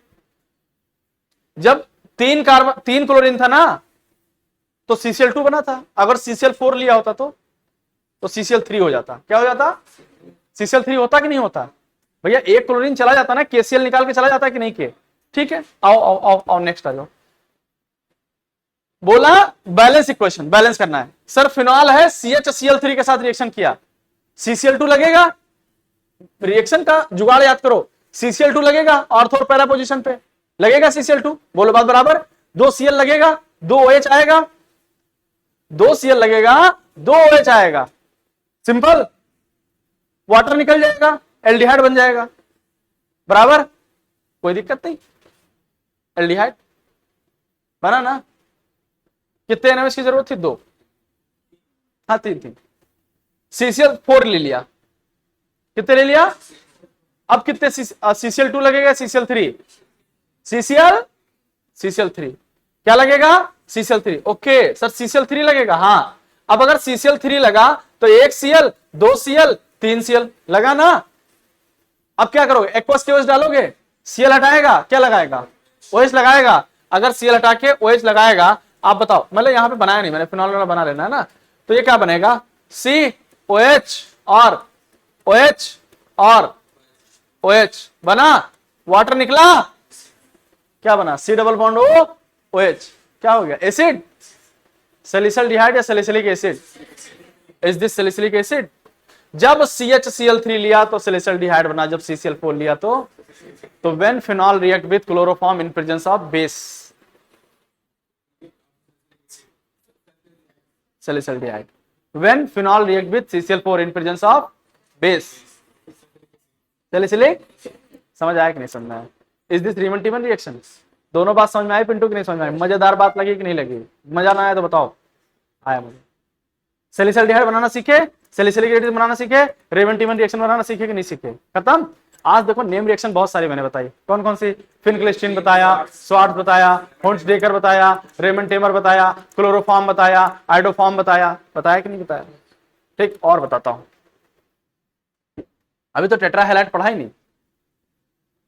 जब 3 क्लोरीन था ना, तो CCl2 बना था, अगर CCl4 लिया होता तो CCl3 हो जाता, क्या हो जाता, CCl3 होता कि नहीं होता भैया, एक क्लोरीन चला जाता ना, KCl निकाल के चला जाता कि नहीं के, ठीक है। आओ आओ आओ आओ नेक्स्ट आ जाओ। बोला बैलेंस इक्वेशन, बैलेंस करना है। सर फिनॉल है, CHCl3 के साथ रिएक्शन किया, CCl2 लगेगा, रिएक्शन का जुगाड़ याद करो, CCl2 लगेगा ऑर्थो और पैरा पोजीशन पे लगेगा, CCl2, बोलो बात बराबर, 2 Cl लगेगा, 2 OH आएगा, 2 Cl लगेगा, 2 OH आएगा, सिंपल, वाटर निकल जाएगा, एल्डिहाइड बन जाएगा, बराबर, कोई दिक्कत नहीं, एल्डिहाइड बना ना। कितने NMS की जरूरत थी, 2, हाँ 3 थी, CCl4 ले लिया, कितने ले लिया, अब कितने CCl2 लगेगा, CCl3, CCl3 क्या लगेगा, CCl3, ओके सर CCl3 लगेगा, हाँ। अब अगर CCl3 लगा तो 1 Cl, 2 Cl, 3 Cl लगा ना। अब क्या करोगे, एक्वस KOH डालोगे, Cl हटाएगा, क्या लगाएगा, OH लगाएगा, अगर Cl हटा के OH लगाएगा, आप बताओ, मतलब यहां पे बनाया नहीं मैंने, फिनॉल वाला बना लेना है ना, तो ये क्या बनेगा, COH और OH और OH बना, वाटर निकला, क्या बना, C डबल बॉन्ड OH, क्या हो गया, एसिड, सैलिसल्डिहाइड या salicylic acid, is this salicylic acid. जब CHCl3 लिया तो सैलिसिल्डिहाइड बना, जब CCl4 लिया तो when phenol react with chloroform in presence of base salicylaldehyde, when phenol react with CCl4 in presence of base salicylic. समझ आया कि नहीं समझ में आया? Is this Reimer Tiemann reaction? दोनों बात समझ में आई पिंटू की नहीं समझ में आई? मजेदार बात लगी कि नहीं लगी? मजा ना आया तो बताओ। आया मुझे। सैलिसिल्डिहाइड बनाना सीखे, सैलिसिलिक एसिड बनाना सीखे, रीमन-टीमन रिएक्शन बनाना सीखे कि नहीं सीखे? खत्म। आज देखो नेम रिएक्शन बहुत सारी मैंने बताई। कौन कौन सी? फिनक्लेस्टीन बताया, स्वार्ट्ज बताया, होन्सडेकर बताया, रेमन-टेमर बताया, क्लोरोफॉर्म बताया, आइडोफॉर्म बताया। बताया कि नहीं बताया? ठीक, और बताता हूं। अभी तो टेट्रा हैलाइड पढ़ा ही नहीं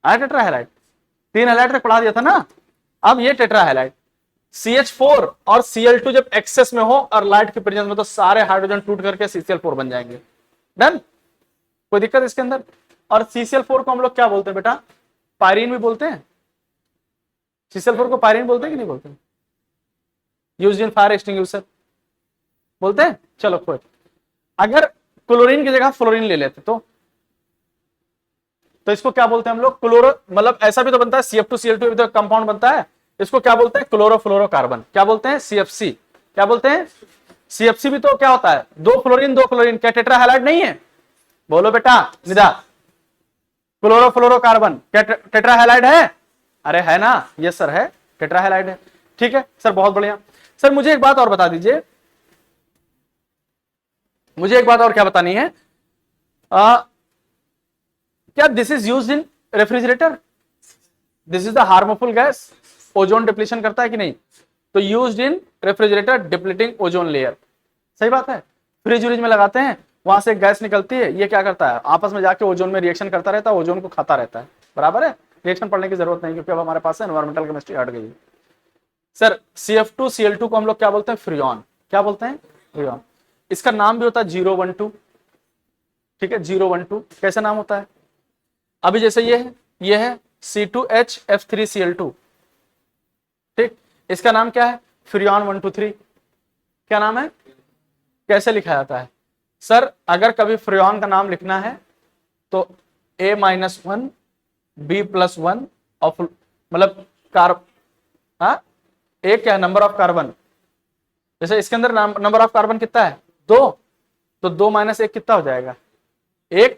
आया। टेट्रा हैलाइड 3 हैलाइड तक पढ़ा दिया था ना। अब ये टेट्रा हैलाइड CH4 और Cl2 जब एक्सेस में हो और लाइट के प्रेजेंस में, तो सारे हाइड्रोजन टूट करके CCl4 बन जाएंगे। डन? कोई दिक्कत इसके अंदर? और CCl4 को हम लोग क्या बोलते हैं बेटा? पायरीन भी बोलते हैं। CCl4 को पायरीन बोलते हैं कि नहीं बोलते? यूज्ड इन फायर एक्सटिंग्विशर बोलते हैं। चलो कोई, अगर क्लोरीन की जगह फ्लोरीन ले लेते तो इसको क्या बोलते हैं हम लोग? क्लोरो, मतलब ऐसा भी तो बनता है, CF2Cl2 भी तो कंपाउंड बनता है। इसको क्या बोलते हैं? क्लोरोफ्लोरोकार्बन। क्या बोलते हैं? CFC। क्या बोलते हैं? CFC भी तो क्या होता है? 2 फ्लोरीन 2 क्लोरीन। क्या टेट्रा हैलाइड नहीं है? बोलो बेटा निदा। क्लोरोफ्लोरोकार्बन क्या टेट्रा हैलाइड है? अरे है ना, यस सर है, टेट्रा हैलाइड है। ठीक है सर, बहुत बढ़िया। सर मुझे एक बात और बता दीजिए, मुझे एक बात और क्या बतानी है? क्या this is used in refrigerator? This is the harmful gas. Ozone depletion करता है कि नहीं? तो used in refrigerator depleting ozone layer. सही बात है। फ्रिज व्रिज में लगाते हैं, वहां से एक गैस निकलती है, ये क्या करता है? आपस में जाके ओजोन में रिएक्शन करता रहता है, ओजोन को खाता रहता है। बराबर है? रिएक्शन पढ़ने की जरूरत नहीं, क्योंकि अब हमारे पास एनवायरमेंटल केमिस्ट्री हट गई। सर CF2Cl2 को हम लोग क्या बोलते हैं? फ्रियॉन। क्या बोलते हैं? फ्रियॉन। इसका नाम भी होता है 012। ठीक है, 012 कैसे नाम होता है? अभी जैसे ये है C2H(F3Cl2). ठीक, इसका नाम क्या है? फ्रियॉन 123। क्या नाम है? कैसे लिखा जाता है? सर अगर कभी फ्रियॉन का नाम लिखना है तो A-1 B+1 ऑफ, मतलब हाँ, एक क्या है? Number of carbon. जैसे इसके अंदर नंबर ऑफ कार्बन कितना है? 2, तो 2 - 1 कितना हो जाएगा? 1।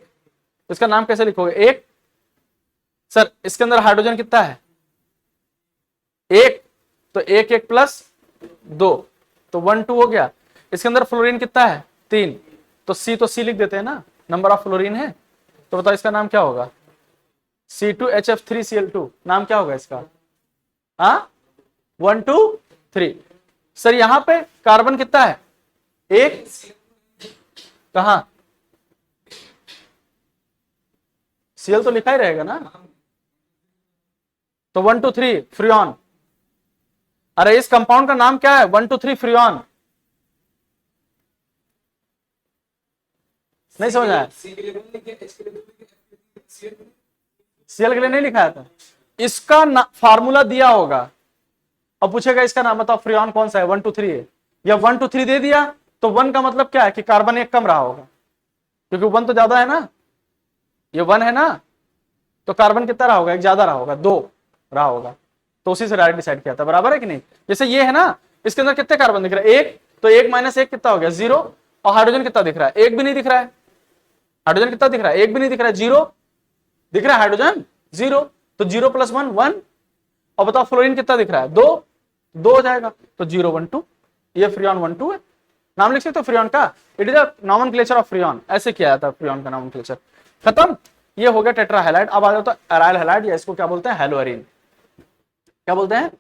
इसका नाम कैसे लिखोगे? 1। सर इसके अंदर हाइड्रोजन कितना है? 1, तो 1 1 + 2, तो 1 2 हो गया। इसके अंदर फ्लोरीन कितना है? 3, तो C लिख देते हैं ना, नंबर ऑफ फ्लोरीन है। तो बताओ इसका नाम क्या होगा? C2HF3Cl2। नाम क्या होगा इसका? 1 2 3। सर यहां पे कार्बन कितना है? 1। कहां? Cl तो लिखा ही रहेगा ना। तो 1 2 3 फ्रियॉन। अरे इस कंपाउंड का नाम क्या है? 1 2 3 फ्रियॉन। नहीं समझ आया? Cl के लिए नहीं लिखा था, इसका फार्मूला दिया होगा। अब पूछेगा इसका नाम बताओ, फ्रियॉन कौन सा है? 1 2 3 है, या 1 2 3 दे दिया तो 1 का मतलब क्या है? कि कार्बन 1 कम रहा होगा, क्योंकि 1 तो ज्यादा है ना, ये 1 है ना, तो कार्बन कितना रहा होगा? 1 ज्यादा रहा होगा, 2 रहा होगा। तो उसी से डायरेक्ट डिसाइड किया था। बराबर है कि नहीं? जैसे ये है ना, इसके अंदर कितने कार्बन दिख रहा है? 1, तो 1 - 1 कितना हो गया? 0। और हाइड्रोजन कितना दिख रहा है? 1 भी नहीं दिख रहा है। हाइड्रोजन कितना दिख रहा है? 1 भी नहीं दिख रहा है, 0 दिख रहा है हाइड्रोजन, 0। तो 0 + 1 1। और बताओ फ्लोरीन कितना दिख रहा है? 2 हो जाएगा, तो 0 1 2। ये फ्रियॉन 1 2 है। नाम लिख सकते हो फ्रियॉन का? It is a nomenclature of freon. ऐसे किया जाता है फ्रियॉन का नॉमेनक्लेचर। खत्म। ये हो गया टेट्रा हैलाइड। अब आ जाता है एराइल हैलाइड, या इसको क्या बोलते हैं? हेलोअरीन। क्या बोलते हैं?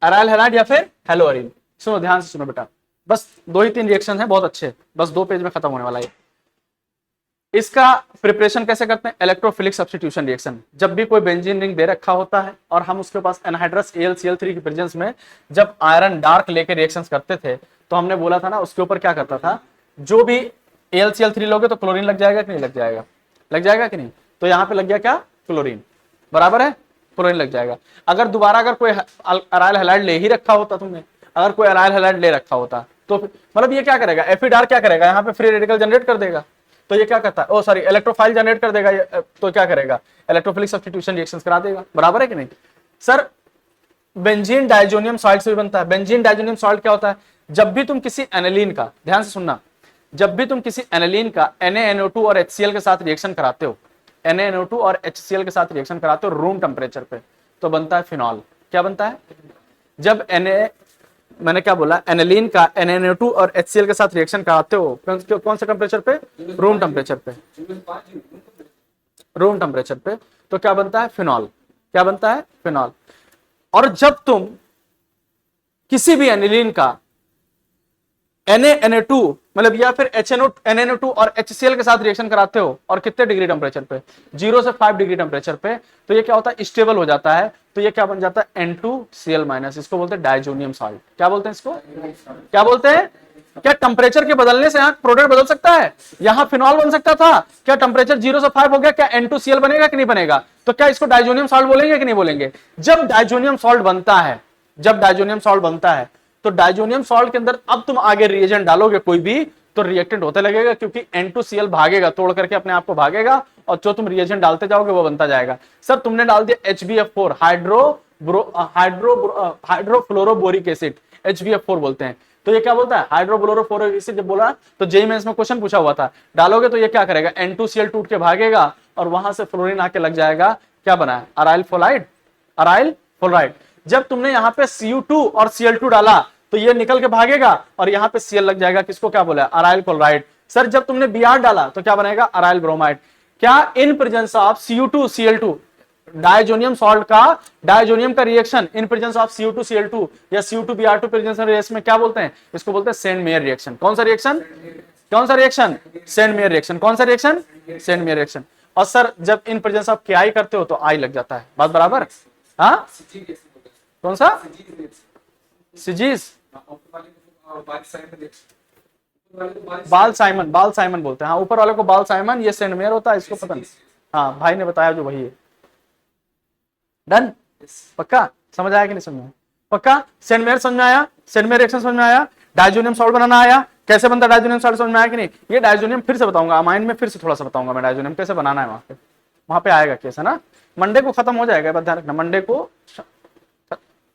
एराइल हैलाइड या फिर हेलोअरीन। सुनो ध्यान से सुनो बेटा, बस 2 ही 3 रिएक्शन है, बहुत अच्छे, बस 2 पेज में खत्म होने वाला है। इसका प्रिपरेशन कैसे करते हैं? Electrophilic substitution reaction. जब भी कोई बेंजीन रिंग दे रखा होता है और हम उसके पास एनहाइड्रस AlCl3 की प्रेजेंस में जब आयरन डार्क लेके रिएक्शंस करते थे, तो हमने बोला था ना उसके ऊपर क्या करता था? जो भी AlCl3 लोगे तो क्लोरीन लग जाएगा कि नहीं लग जाएगा? लग जाएगा कि नहीं? तो यहाँ पे लग गया क्या? क्लोरीन। बराबर है, क्लोरीन लग जाएगा। अगर दोबारा अगर कोई एराइल हैलाइड ले ही रखा होता तुमने, अगर कोई एराइल हैलाइड ले रखा होता, तो मतलब ये क्या करेगा? एफिडार क्या करेगा? यहाँ पे फ्री रेडिकल जनरेट कर देगा। तो ये क्या करता है, ओ सॉरी, इलेक्ट्रोफाइल जनरेट कर देगा तो क्या करेगा, इलेक्ट्रोफिलिक सब्स्टिट्यूशन रिएक्शंस करा देगा, बराबर है कि नहीं। सर बेंजीन डाइजोनियम सॉल्ट से भी बनता है। बेंजीन डाइजोनियम सॉल्ट क्या होता है, जब भी तुम किसी एनिलीन का, ध्यान से सुनना, जब भी तुम किसी एनिलीन का NaNO2 और HCl के साथ रिएक्शन कराते हो, NaNO2 और HCl के साथ रिएक्शन कराते हो रूम टेम्परेचर पे, तो बनता है फिनॉल। क्या बनता है, जब मैंने क्या बोला, एनिलीन का NaNO2 और HCl के साथ रिएक्शन कराते हो कौन से टेम्परेचर पे, रूम टेम्परेचर पे, रूम टेम्परेचर पे, तो क्या बनता है, फिनॉल। क्या बनता है, फिनॉल। और जब तुम किसी भी एनिलीन का NaNO2 मतलब या फिर NaNO2 और HCl के साथ रिएक्शन कराते हो और कितने डिग्री टेम्परेचर पे, 0 से 5 डिग्री टेम्परेचर पे, तो ये क्या होता है, स्टेबल हो जाता है। तो ये क्या बन जाता है, N2Cl-, इसको बोलते हैं डाइजोनियम सॉल्ट। क्या बोलते हैं इसको, क्या बोलते हैं। क्या टेम्परेचर के बदलने से यहाँ प्रोडक्ट बदल सकता है, यहाँ फिनॉल बन सकता था, क्या टेम्परेचर 0 से 5 हो गया, क्या N2Cl बनेगा कि नहीं बनेगा, तो क्या इसको डाइजोनियम सॉल्ट बोलेंगे कि नहीं बोलेंगे। जब डाइजोनियम सॉल्ट बनता है, जब डाइजोनियम सॉल्ट बनता है, तो डाइजोनियम सॉल्ट के अंदर अब तुम आगे रिएजेंट डालोगे कोई भी, तो रिएक्टेंट होते लगेगा, क्योंकि N2Cl भागेगा, तोड़ करके अपने आप को भागेगा, और जो तुम रिएजेंट डालते जाओगे वो बनता जाएगा। सर तुमने डाल दिया HbF4, हाइड्रोफ्लोरोबोरिक एसिड, HbF4 बोलते हैं, तो ये क्या बोलता है, हाइड्रोफ्लोरोबोरिक एसिड। जब बोला तो जेईई मेंस में क्वेश्चन पूछा हुआ था, डालोगे तो ये क्या करेगा, N2Cl टूट के भागेगा और वहां से फ्लोरीन आके लग जाएगा, क्या बना है, अराइल फ्लोराइड, अराइल फ्लोराइड। जब तुमने यहाँ पे Cu2 और Cl2 डाला तो ये निकल के भागेगा और यहाँ पे Cl लग जाएगा, किसको क्या बोला, अराइल क्लोराइड। सर जब तुमने Br डाला तो क्या बनेगा, अराइल ब्रोमाइड। क्या इन presence of Cu2 Cl2, diazonium salt का, डाइजोनियम का reaction in presence of Cu2 Cl2 या Cu2 Br2 प्रेजेंस रिएक्शन में क्या बोलते हैं, इसको बोलते हैं सेंड मेयर रिएक्शन। कौन सा रिएक्शन, कौन सा रिएक्शन, सेंड मेयर रिएक्शन। कौन सा रिएक्शन, सेंड मेयर रिएक्शन। और सर जब इन प्रेजेंस ऑफ Ki करते हो तो आई लग जाता है, बात बराबर। हाँ कौन सा, सिजीज, बाल साइमन, बाल साइमन बोलते हैं, हाँ ऊपर वाले को बाल साइमन, ये सेंड मेयर होता है, इसको पता नहीं, हाँ भाई ने बताया जो वही है। डन, पक्का समझ आया कि नहीं समझ आया, पक्का। सेंड मेयर समझ में आया, सेंड मेयर रिएक्शन समझ में आया, डाइजोनियम सॉल्ट बनाना आया, कैसे बनता है डाइजोनियम सॉल्ट समझ में आया कि नहीं। ये डाइजोनियम फिर से बताऊंगा, अमाइन में फिर से थोड़ा सा बताऊंगा मैं, डाइजोनियम कैसे बनाना है, वहां पे आएगा कैसे ना, मंडे को खत्म हो जाएगा, बस ध्यान रखना मंडे को।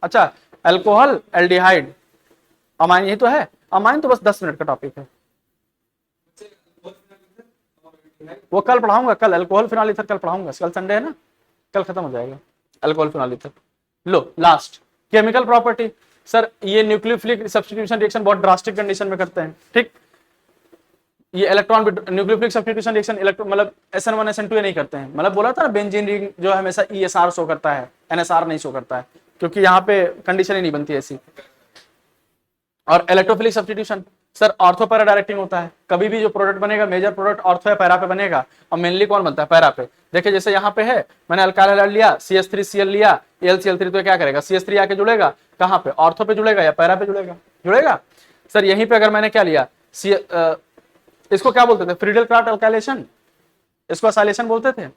अच्छा अल्कोहल, एल्डिहाइड, अमाइन, यही तो है, अमाइन तो बस 10 मिनट का टॉपिक है, वो कल पढ़ाऊंगा, कल अल्कोहल फिनॉल ईथर कल पढ़ाऊंगा, कल संडे है ना, कल खत्म हो जाएगा अल्कोहल फिनॉल ईथर। लो लास्ट केमिकल प्रॉपर्टी। सर ये न्यूक्लियोफिलिक सब्स्टिट्यूशन रिएक्शन बहुत ड्रास्टिक कंडीशन में करते हैं, ठीक। ये electron nucleophilic substitution reaction electron मतलब SN1 SN2 ये नहीं करते हैं, मतलब बोला था ना बेंजीन रिंग जो हमेशा ESR शो करता है, NSR नहीं शो करता है, क्योंकि यहाँ पे कंडीशन ही नहीं बनती ऐसी। और electrophilic substitution sir ortho para directing होता है, कभी भी जो प्रोडक्ट बनेगा मेजर प्रोडक्ट ऑर्थो या पैरा पे बनेगा, और मेनली कौन बनता है, पैरा पे। देखिए जैसे यहाँ पे है, मैंने अल्काइल हैलाइड लिया, CH3Cl लिया, AlCl3, तो क्या करेगा, CH3 आके जुड़ेगा कहाँ पे, ऑर्थो पे जुड़ेगा या पैरा पे जुड़ेगा, जुड़ेगा। सर यहीं पे अगर मैंने क्या लिया, इसको क्या बोलते थे, फ्रीडल क्राफ्ट अल्काइलेशन, इसको असाइलेशन बोलते थे,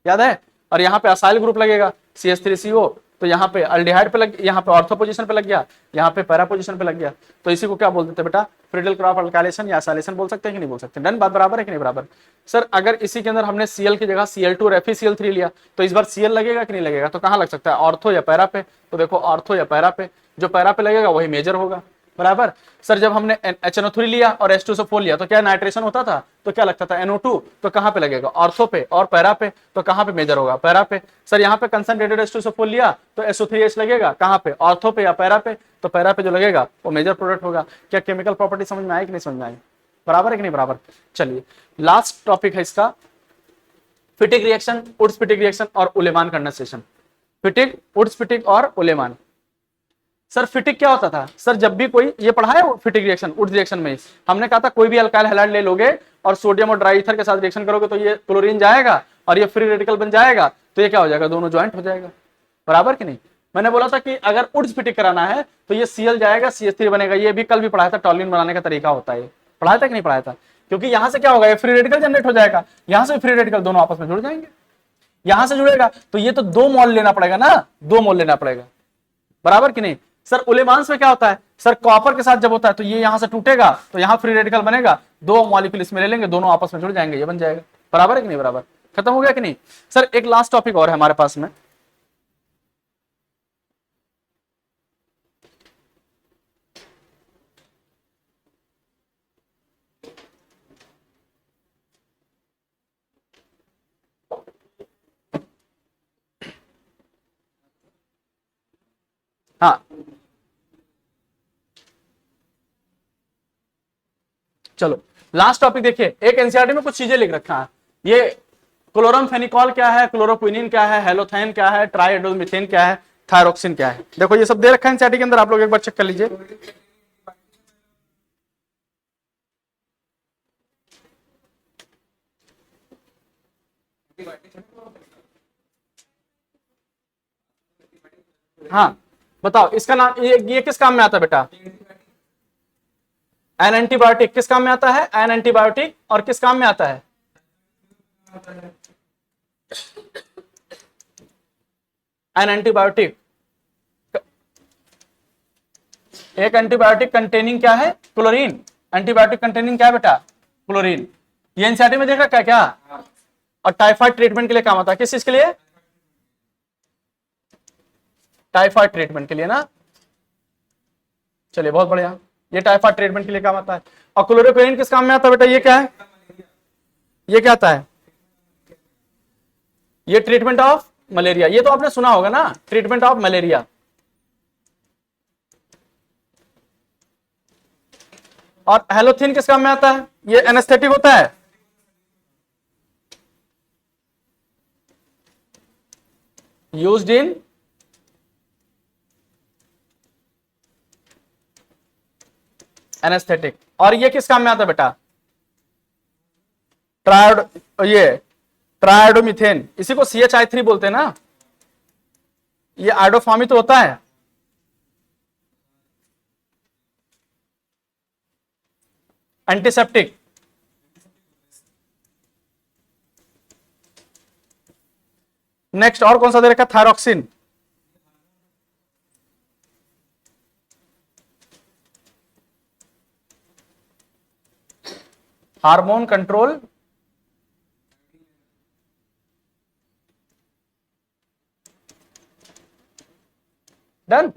याद है। और यहाँ पे असाइल ग्रुप लगेगा CH3CO, तो यहाँ पे अल्डिहाइड पे लग, यहाँ पे ऑर्थो पोजीशन पे लग गया, यहाँ पे पैरा पोजीशन पे लग गया, तो इसी को क्या बोलते थे बेटा, फ्रीडल क्राफ्ट अल्काइलेशन या असाइलेशन बोल सकते हैं कि नहीं बोल सकते। डन, बात बराबर है कि नहीं बराबर। सर अगर इसी के अंदर हमने Cl की जगह Cl2 और FeCl3 लिया, तो इस बार Cl लगेगा कि नहीं लगेगा, तो कहाँ लग सकता है, ऑर्थो या पैरा पे। तो देखो ऑर्थो या पैरा पे, जो पैरा पे लगेगा वही मेजर होगा, बराबर। सर जब हमने HNO3 लिया और H2SO4 लिया तो क्या नाइट्रेशन होता था, तो क्या लगता था NO2, तो कहाँ पे लगेगा, ऑर्थो पे, और पैरा पे, तो कहाँ पे मेजर होगा, पैरा पे। सर यहाँ पे कंसंट्रेटेड H2SO4 लिया तो SO3H लगेगा, कहाँ पे, ऑर्थो पे या पैरा पे, तो पैरा पे जो लगेगा वो मेजर प्रोडक्ट होगा। क्या केमिकल प्रॉपर्टी समझ में आई कि नहीं समझ में आई, बराबर है कि नहीं बराबर। चलिए लास्ट टॉपिक है इसका, Fittig reaction, Wurtz Fittig reaction और उलेमान कंडेंसेशन। फिटिक, वुड्स फिटिक और उलेमान। सर फिटिक क्या होता था, सर जब भी कोई, ये पढ़ा है फिटिक रिएक्शन, वुड्स रिएक्शन में हमने कहा था कोई भी अल्काइल हैलाइड ले लोगे और सोडियम और ड्राई ईथर के साथ रिएक्शन करोगे तो ये क्लोरीन जाएगा और ये फ्री रेडिकल बन जाएगा, तो ये क्या हो जाएगा, दोनों ज्वाइंट हो जाएगा, बराबर कि नहीं। मैंने बोला था कि अगर वुड्स फिटिक कराना है तो ये Cl जाएगा, CH3 बनेगा, ये भी कल भी पढ़ाया था, टॉलिन बनाने का तरीका होता है, पढ़ाया था कि नहीं पढ़ाया था। क्योंकि यहां से क्या होगा, ये फ्री रेडिकल जनरेट हो जाएगा, यहां से फ्री रेडिकल दोनों आपस में जुड़ जाएंगे, यहां से जुड़ेगा तो ये तो 2 मोल लेना पड़ेगा ना, 2 मोल लेना पड़ेगा, बराबर कि नहीं। सर उलेमांस में क्या होता है सर, कॉपर के साथ जब होता है तो ये यहां से टूटेगा तो यहां फ्री रेडिकल बनेगा, दो मॉलिक्यूल इसमें ले लेंगे, दोनों आपस में जुड़ जाएंगे, ये बन जाएगा। बराबर है कि नहीं बराबर? खत्म हो गया कि नहीं? सर एक लास्ट टॉपिक और है हमारे पास में, हाँ चलो लास्ट टॉपिक देखिए, एक एनसीईआरटी में कुछ चीजें लिख रखा है, ये क्लोरमफेनिकॉल क्या है, क्लोरोक्विनिन क्या है, हेलोथैन क्या है, ट्राइएडोमीथेन क्या है, थायरोक्सिन क्या है, देखो ये सब दे रखा है एनसीईआरटी के अंदर, आप लोग एक बार चेक कर लीजिए। हाँ बताओ इसका नाम, ये किस काम में आता है बेटा? एन एंटीबायोटिक किस काम में आता है? एन एंटीबायोटिक, और किस काम में आता है? एन एंटीबायोटिक, एक एंटीबायोटिक कंटेनिंग क्या है? क्लोरीन। एंटीबायोटिक कंटेनिंग क्या है बेटा? क्लोरीन। ये एनसीईआरटी में देख रखा है क्या? और टाइफाइड ट्रीटमेंट के लिए काम आता है, किस चीज के लिए? टाइफाइड ट्रीटमेंट के लिए ना, चलिए बहुत बढ़िया, ये टाइफाइड ट्रीटमेंट के लिए काम आता है। और क्लोरोक्विनिन किस काम में आता है बेटा? ये क्या है? ये क्या आता है? ये ट्रीटमेंट ऑफ मलेरिया, ये तो आपने सुना होगा ना, ट्रीटमेंट ऑफ मलेरिया। और हेलोथिन किस काम में आता है? ये एनेस्थेटिक होता है। Used in anaesthetic. और ये किस काम में आता है बेटा? ये ट्राइएडोमीथेन, इसी को CHI3 बोलते हैं ना, ये आइडोफॉर्मी तो होता है। एंटीसेप्टिक, नेक्स्ट और कौन सा दे रखा? थायरोक्सिन, हार्मोन कंट्रोल, डन,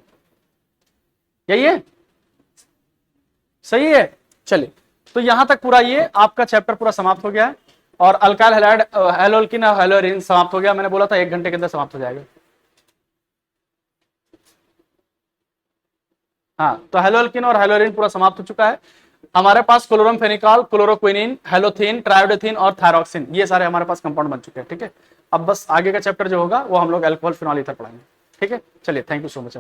यही है, सही है। चलिए तो यहां तक पूरा ये आपका चैप्टर पूरा समाप्त हो गया है, और अल्काइल हैलाइड हैलोल्किन और हैलोरिन समाप्त हो गया। मैंने बोला था 1 घंटे के अंदर समाप्त हो जाएगा। हाँ तो हैलोल्किन और हैलोरिन पूरा समाप्त हो चुका है। हमारे पास क्लोरमफेनिकॉल, क्लोरोक्विनिन, हेलोथिन, ट्राइएडोथिन और थायरोक्सिन, ये सारे हमारे पास कंपाउंड बन चुके हैं। ठीक है, अब बस आगे का चैप्टर जो होगा वो हम लोग अल्कोहल फिनॉल ईथर पढ़ाएंगे। ठीक है, चलिए थैंक यू सो मच।